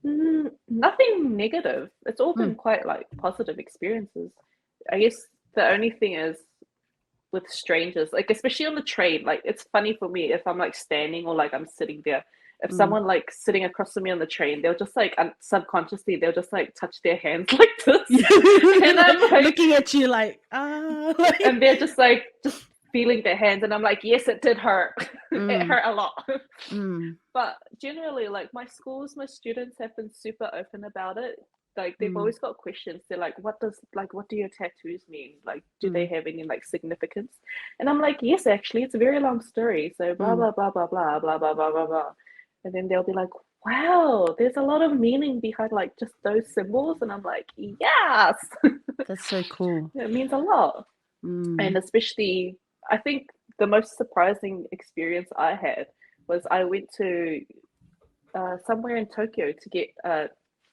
Nothing negative. It's all been quite like positive experiences. I guess the only thing is with strangers, like especially on the train, like it's funny for me if I'm like standing or like I'm sitting there. If someone like sitting across from me on the train, they'll just like subconsciously they'll just like touch their hands like this, and I'm like looking at you like and they're just feeling their hands, and I'm like, yes, it did hurt. It hurt a lot. But generally, like my students have been super open about it. like they've always got questions. They're like, what do your tattoos mean? Like, do they have any like significance? And I'm like, yes, actually, it's a very long story. So blah blah blah blah blah blah blah blah blah blah. And then they'll be like, wow, there's a lot of meaning behind like just those symbols. And I'm like, yes. That's so cool. It means a lot. And especially, I think the most surprising experience I had was I went to somewhere in Tokyo to get a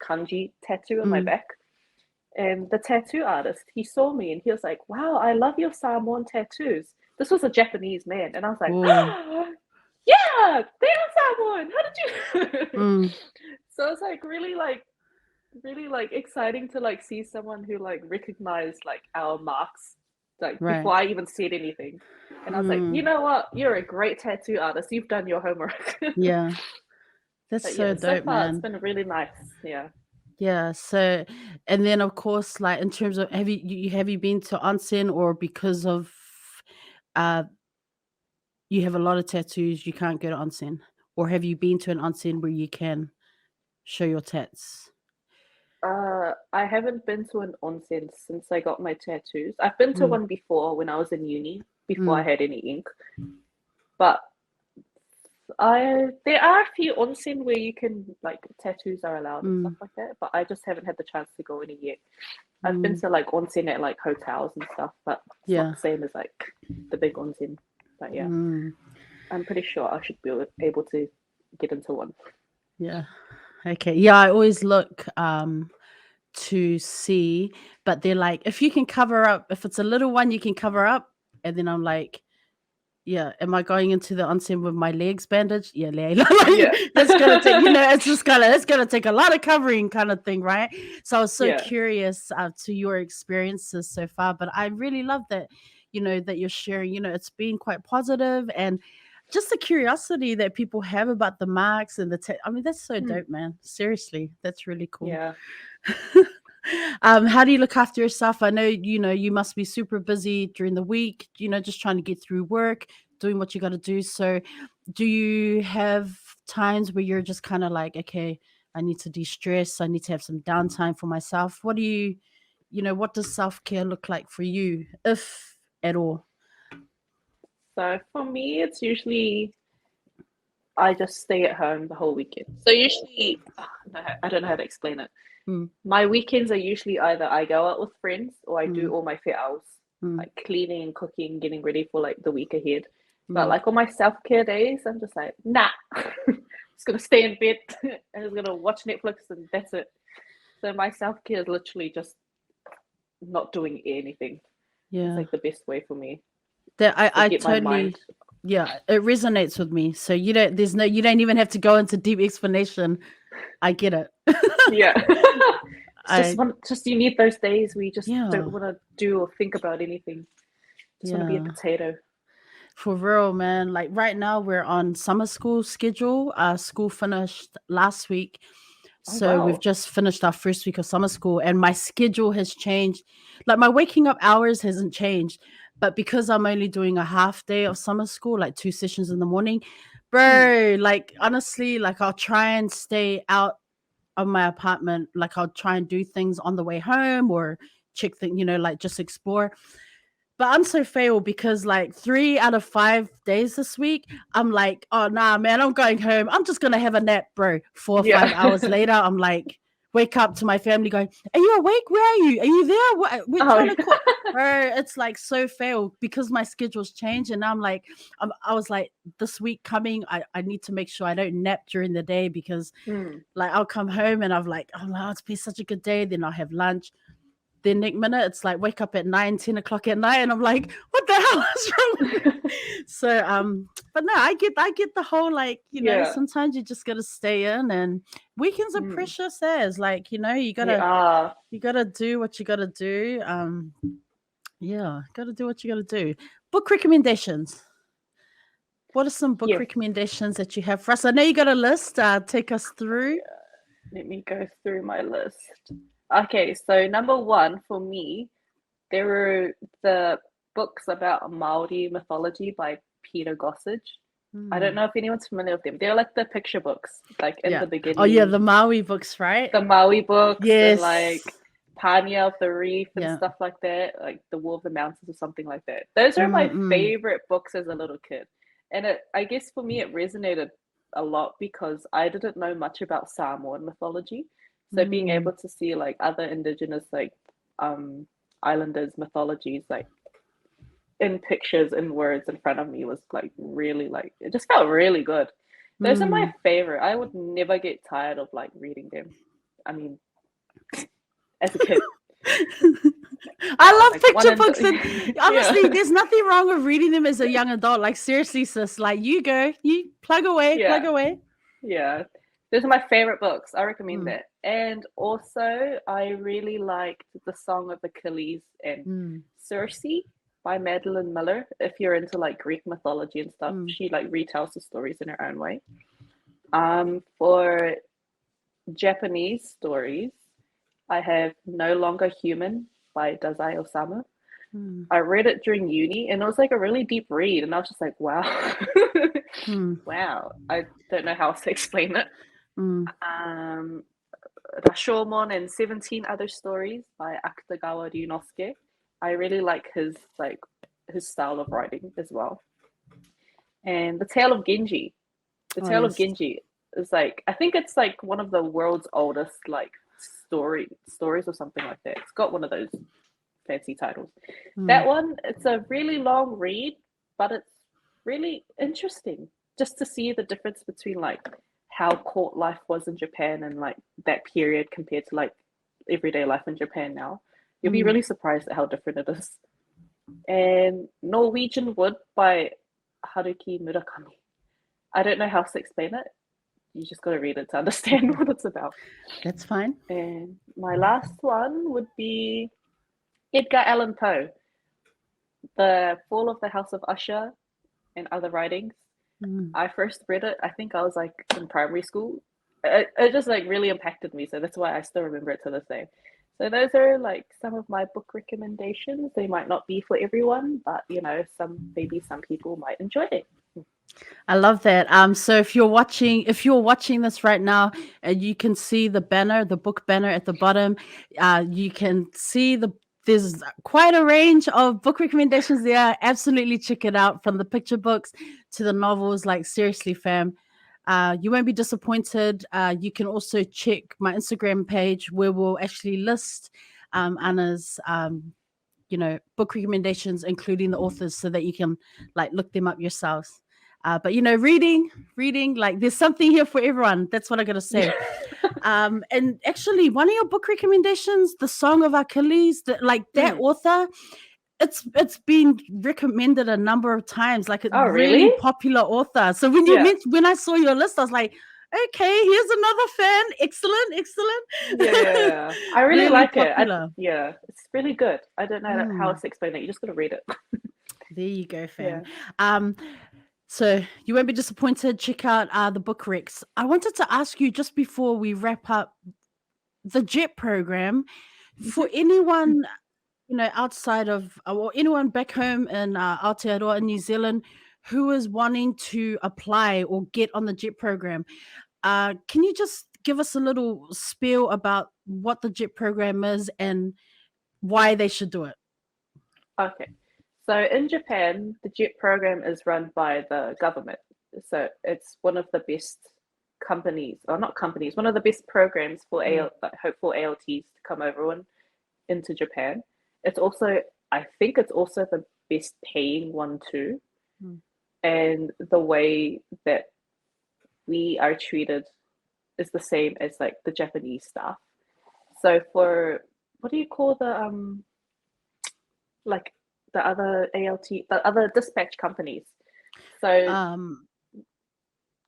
kanji tattoo on my back. And the tattoo artist, he saw me and he was like, wow, I love your Samoan tattoos. This was a Japanese man. And I was like, oh, yeah, they are Samoan. How did you? So it's like really like exciting to like see someone who like recognized like our marks like before I even said anything. And I was like, you know what? You're a great tattoo artist. You've done your homework. Yeah. That's so dope, so far, man. it's been really nice. Yeah. Yeah. So, and then of course, like in terms of have you been to onsen, or because of you have a lot of tattoos, you can't go to onsen, or have you been to an onsen where you can show your tats? I haven't been to an onsen since I got my tattoos. I've been to one before when I was in uni, before I had any ink. But there are a few onsen where you can like tattoos are allowed and stuff like that, but I just haven't had the chance to go any yet. I've been to like onsen at like hotels and stuff, but it's not the same as like the big onsen. But yeah, I'm pretty sure I should be able to get into one. Yeah. Okay. Yeah, I always look to see, but they're like, if you can cover up, if it's a little one, you can cover up. And then I'm like, yeah, am I going into the onsen with my legs bandaged? Yeah, that's gonna take, it's gonna take a lot of covering kind of thing, right? So I was so curious to your experiences so far, but I really love that, that you're sharing, it's been quite positive, and just the curiosity that people have about the marks and I mean, that's so dope, man. Seriously, that's really cool. Yeah. How do you look after yourself? I know, you must be super busy during the week, just trying to get through work, doing what you got to do. So do you have times where you're just kind of like, okay, I need to de-stress, I need to have some downtime for myself? What do you, what does self-care look like for you, if at all? So for me, it's usually I just stay at home the whole weekend. So usually, I don't know how to explain it. My weekends are usually either I go out with friends or I do all my whānau, like cleaning and cooking, getting ready for like the week ahead. But like on my self-care days, I'm just like, nah, just gonna stay in bed and just gonna watch Netflix and that's it. So my self-care is literally just not doing anything. Yeah, it's like the best way for me. That I totally, yeah, it resonates with me. So you don't even have to go into deep explanation. I get it. Yeah. You need those days where you just don't want to do or think about anything. Just want to be a potato. For real, man. Like right now we're on summer school schedule. School finished last week. So we've just finished our first week of summer school, and my schedule has changed. Like my waking up hours hasn't changed, but because I'm only doing a half day of summer school, like 2 sessions in the morning, bro, like honestly, like I'll try and stay out of my apartment. Like I'll try and do things on the way home or check things, like just explore. But I'm so fail because like 3 out of 5 days this week, I'm like, oh nah, man, I'm going home. I'm just gonna have a nap, bro. 4 or 5 hours later, I'm like, wake up to my family going, are you awake? Where are you? Are you there? We're trying to cook. Bro, it's like so fail because my schedule's changed, and I'm like, I was like, this week coming, I need to make sure I don't nap during the day because like I'll come home and I'm like, oh no, it's been such a good day. Then I'll have lunch. Then next minute, it's like wake up at 9, 10 o'clock at night, and I'm like, what the hell is wrong with me? So, but no, I get the whole like, sometimes you just gotta stay in, and weekends are precious as like, you gotta do what you gotta do. Gotta do what you gotta do. Book recommendations. What are some book recommendations that you have for us? I know you got a list. Take us through. Let me go through my list. Okay, so number 1 for me, there were the books about Maori mythology by Peter Gossage. I don't know if anyone's familiar with them. They're like the picture books, like in the beginning. Oh yeah, the Maui books, right? The Maui books, Yes. and like Pania of the Reef and Yeah. stuff like that, like The War of the Mountains or something like that. Those are my favorite books as a little kid. And I guess for me, it resonated a lot because I didn't know much about Samoan mythology. So being able to see like other indigenous, like islanders mythologies, like in pictures and words in front of me was like really like, it just felt really good. Those are my favorite. I would never get tired of like reading them. I mean, as a kid. I love like picture books. And honestly, yeah. there's nothing wrong with reading them as a young adult. Like seriously, sis, like you go, you plug away. Yeah. Those are my favorite books. I recommend that. And also, I really liked The Song of Achilles and Circe by Madeline Miller. If you're into like Greek mythology and stuff, she like retells the stories in her own way. For Japanese stories, I have No Longer Human by Dazai Osamu. I read it during uni and it was like a really deep read and I was just like, wow. Wow. I don't know how else to explain it. Rashomon and 17 Other Stories by Akutagawa Ryunosuke. I really like his style of writing as well. And The Tale of Genji. The Tale of Genji is like, I think it's like one of the world's oldest like stories or something like that. It's got one of those fancy titles. That one, it's a really long read, but it's really interesting just to see the difference between like how court life was in Japan and like that period compared to like everyday life in Japan now. You'll be really surprised at how different it is. And Norwegian Wood by Haruki Murakami. I don't know how to explain it. You just got to read it to understand what it's about. That's fine. And my last one would be Edgar Allan Poe, The Fall of the House of Usher and Other Writings. I first read it, I think I was like in primary school. It just like really impacted me, so that's why I still remember it to this day. So those are like some of my book recommendations. They might not be for everyone, but you know, maybe some people might enjoy it. I love that. So if you're watching this right now, you can see the banner, the book banner at the bottom. You can see there's quite a range of book recommendations there. Absolutely check it out, from the picture books to the novels. Like seriously, fam, you won't be disappointed. You can also check my Instagram page where we'll actually list Anna's book recommendations, including the authors, so that you can like look them up yourselves. But you know, reading, like there's something here for everyone. That's what I gotta say. And actually, one of your book recommendations, The Song of Achilles, that author, it's been recommended a number of times. Like a really popular author. So when when I saw your list, I was like, okay, here's another fan. Excellent. Yeah, I really like popular. it. It's really good. I don't know how else to explain it. You just got to read it. There you go, fam. Yeah. So you won't be disappointed. Check out the book recs. I wanted to ask you just before we wrap up the JET program, for anyone, you know, outside of or anyone back home in Aotearoa in New Zealand who is wanting to apply or get on the JET program. Can you just give us a little spiel about what the JET program is and why they should do it? Okay. So in Japan, the JET program is run by the government. So it's one of the best companies, or not companies, one of the best programs for hopeful ALTs to come over into Japan. It's also, I think it's also the best paying one too. And the way that we are treated is the same as like the Japanese staff. So for, what do you call the like the other the other dispatch companies? So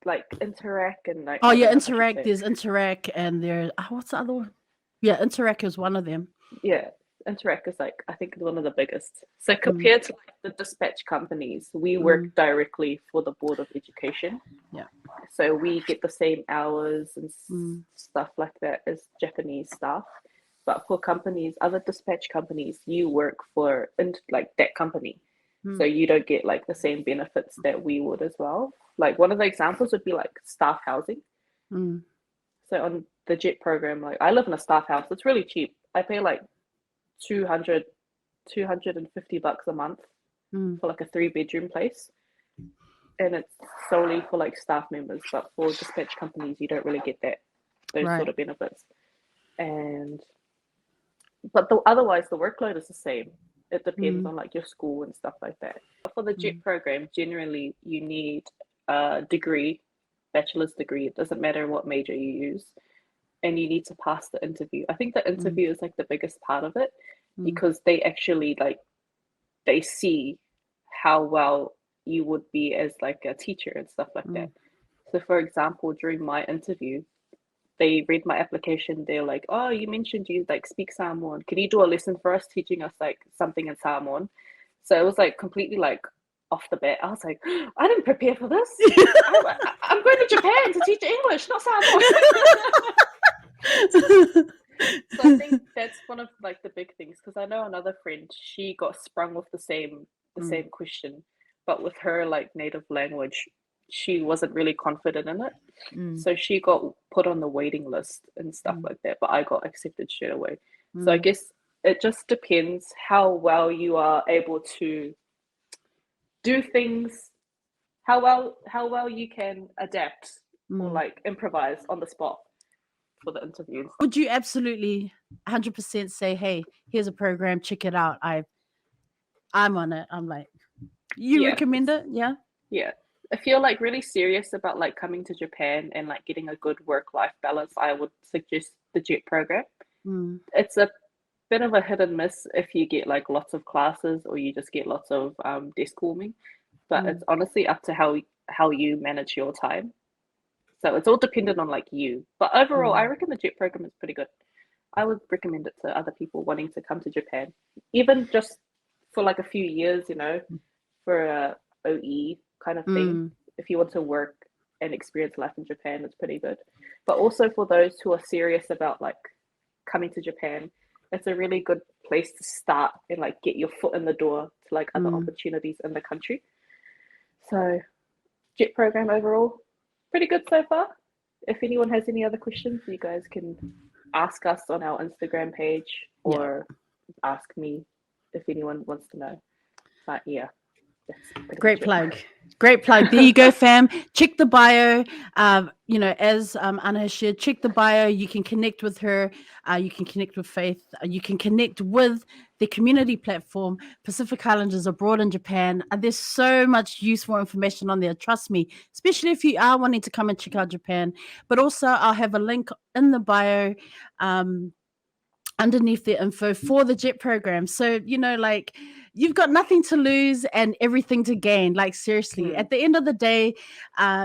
like Interact and like Interact. There's Interact and there's what's the other one? Yeah, Interact is one of them. Yeah, Interact is like, I think, one of the biggest. So compared to like the dispatch companies, we work directly for the Board of Education. Yeah. So we get the same hours and stuff like that as Japanese staff. But for companies, other dispatch companies, you work for like that company. So you don't get like the same benefits that we would as well. Like one of the examples would be like staff housing. So on the JET program, like I live in a staff house. It's really cheap. I pay like 250 bucks a month for like a 3-bedroom place. And it's solely for like staff members, but for dispatch companies, you don't really get those sort of benefits. But otherwise, the workload is the same. It depends on like your school and stuff like that. But for the JET program, generally you need a degree, bachelor's degree. It doesn't matter what major you use, and you need to pass the interview. I think the interview is like the biggest part of it, because they actually like they see how well you would be as like a teacher and stuff like that. So for example, during my interview, they read my application. They're like, oh, you mentioned you like speak Samoan. Can you do a lesson for us teaching us like something in Samoan? So it was like completely like off the bat. I was like, I didn't prepare for this. I'm going to Japan to teach English, not Samoan. So I think that's one of like the big things, because I know another friend, she got sprung with the same question, but with her like native language, she wasn't really confident in it. So she got put on the waiting list and stuff like that, but I got accepted straight away. So I guess it just depends how well you are able to do things, how well you can adapt or like improvise on the spot for the interviews. Would you absolutely 100% say, hey, here's a program, check it out, I'm on it? I'm like, you recommend it? Yeah if you're like really serious about like coming to Japan and like getting a good work-life balance, I would suggest the JET program. It's a bit of a hit and miss if you get like lots of classes or you just get lots of desk warming, but it's honestly up to how you manage your time. So it's all dependent on like you, but overall I reckon the JET program is pretty good. I would recommend it to other people wanting to come to Japan, even just for like a few years, you know, for a OE kind of thing. If you want to work and experience life in Japan, it's pretty good. But also for those who are serious about like coming to Japan, it's a really good place to start and like get your foot in the door to like other opportunities in the country. So JET program overall, pretty good so far. If anyone has any other questions, you guys can ask us on our Instagram page or ask me if anyone wants to know. But yeah. Great plug. There you go, fam. Check the bio. You know, as Anna has shared, check the bio. You can connect with her. You can connect with Faith. You can connect with the community platform, Pacific Islanders Abroad in Japan. There's so much useful information on there. Trust me, especially if you are wanting to come and check out Japan. But also, I'll have a link in the bio underneath the info for the JET program. So, you know, like you've got nothing to lose and everything to gain. Like seriously, at the end of the day,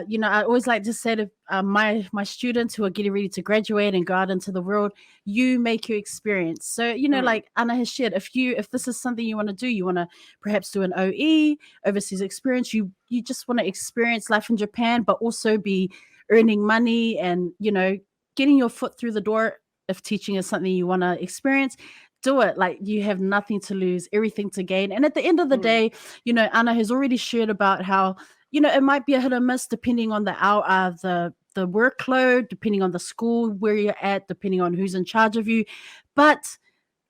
you know, I always like to say to my students who are getting ready to graduate and go out into the world, you make your experience. So, you know, like Anna has shared, if this is something you want to do, you want to perhaps do an OE, overseas experience, you just want to experience life in Japan, but also be earning money and, you know, getting your foot through the door. If teaching is something you want to experience, do it. Like you have nothing to lose, everything to gain. And at the end of the day, you know, Anna has already shared about how, you know, it might be a hit or miss depending on the workload, depending on the school where you're at, depending on who's in charge of you. But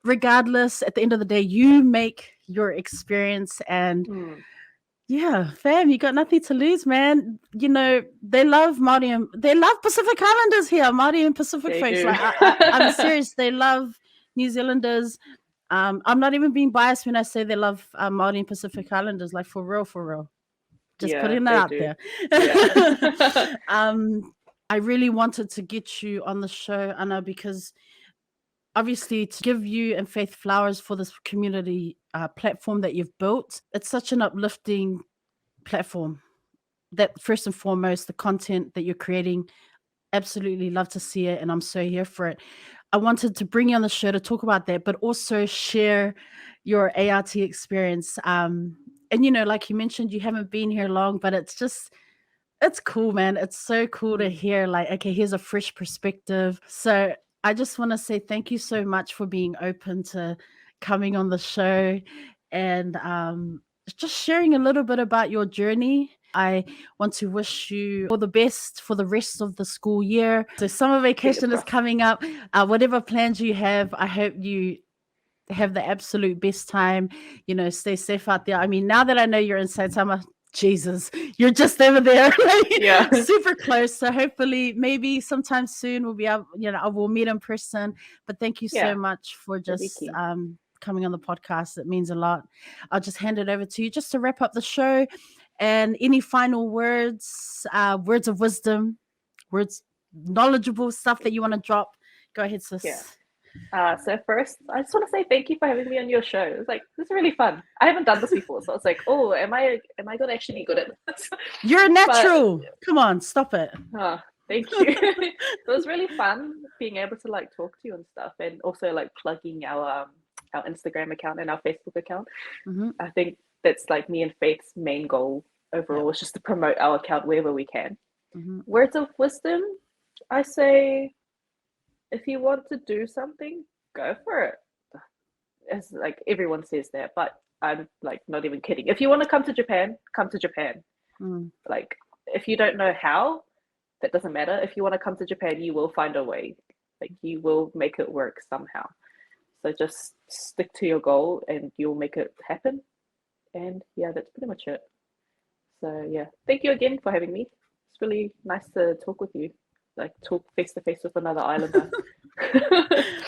regardless, at the end of the day, you make your experience and yeah, fam, you got nothing to lose, man. You know, they love Māori and they love Pacific Islanders here, Māori and Pacific folks. Like, I'm serious. They love New Zealanders. I'm not even being biased when I say they love Māori and Pacific Islanders, like for real. Just putting that out there. I really wanted to get you on the show, Anna, because obviously to give you and Faith flowers for this community platform that you've built. It's such an uplifting platform that first and foremost, the content that you're creating, absolutely love to see it. And I'm so here for it. I wanted to bring you on the show to talk about that, but also share your ART experience. And, you know, like you mentioned, you haven't been here long, but it's cool, man. It's so cool to hear like, okay, here's a fresh perspective. So I just want to say thank you so much for being open to coming on the show. And just sharing a little bit about your journey. I want to wish you all the best for the rest of the school year. So summer vacation is crossed. coming up. Whatever plans you have, I hope you have the absolute best time. You know, stay safe out there. I mean, now that I know you're in Saitama, Jesus, you're just over there, Yeah. super close. So hopefully, maybe sometime soon we'll be able, I will meet in person. But thank you so Yeah. much for That'd be just key. coming on the podcast. It means a lot. I'll just hand it over to you just to wrap up the show. And any final words, words of wisdom, words, knowledgeable stuff that you want to drop? Go ahead, sis. Yeah. So first, I just want to say thank you for having me on your show. It's like, this is really fun. I haven't done this before, so I was like, oh, am I going to actually be good at this? You're a natural. Come on, stop it. Thank you. It was really fun being able to like talk to you and stuff, and also like plugging our Instagram account and our Facebook account. Mm-hmm. I think that's like me and Faith's main goal overall, is just to promote our account wherever we can. Mm-hmm. Words of wisdom, I say, if you want to do something, go for it. It's like everyone says that, but I'm like not even kidding. If you want to come to Japan, come to Japan. Like, if you don't know how, that doesn't matter. If you want to come to Japan, you will find a way. Like, you will make it work somehow. So just stick to your goal and you'll make it happen. And yeah, that's pretty much it. So yeah, thank you again for having me. It's really nice to talk with you. Like, talk face to face with another islander.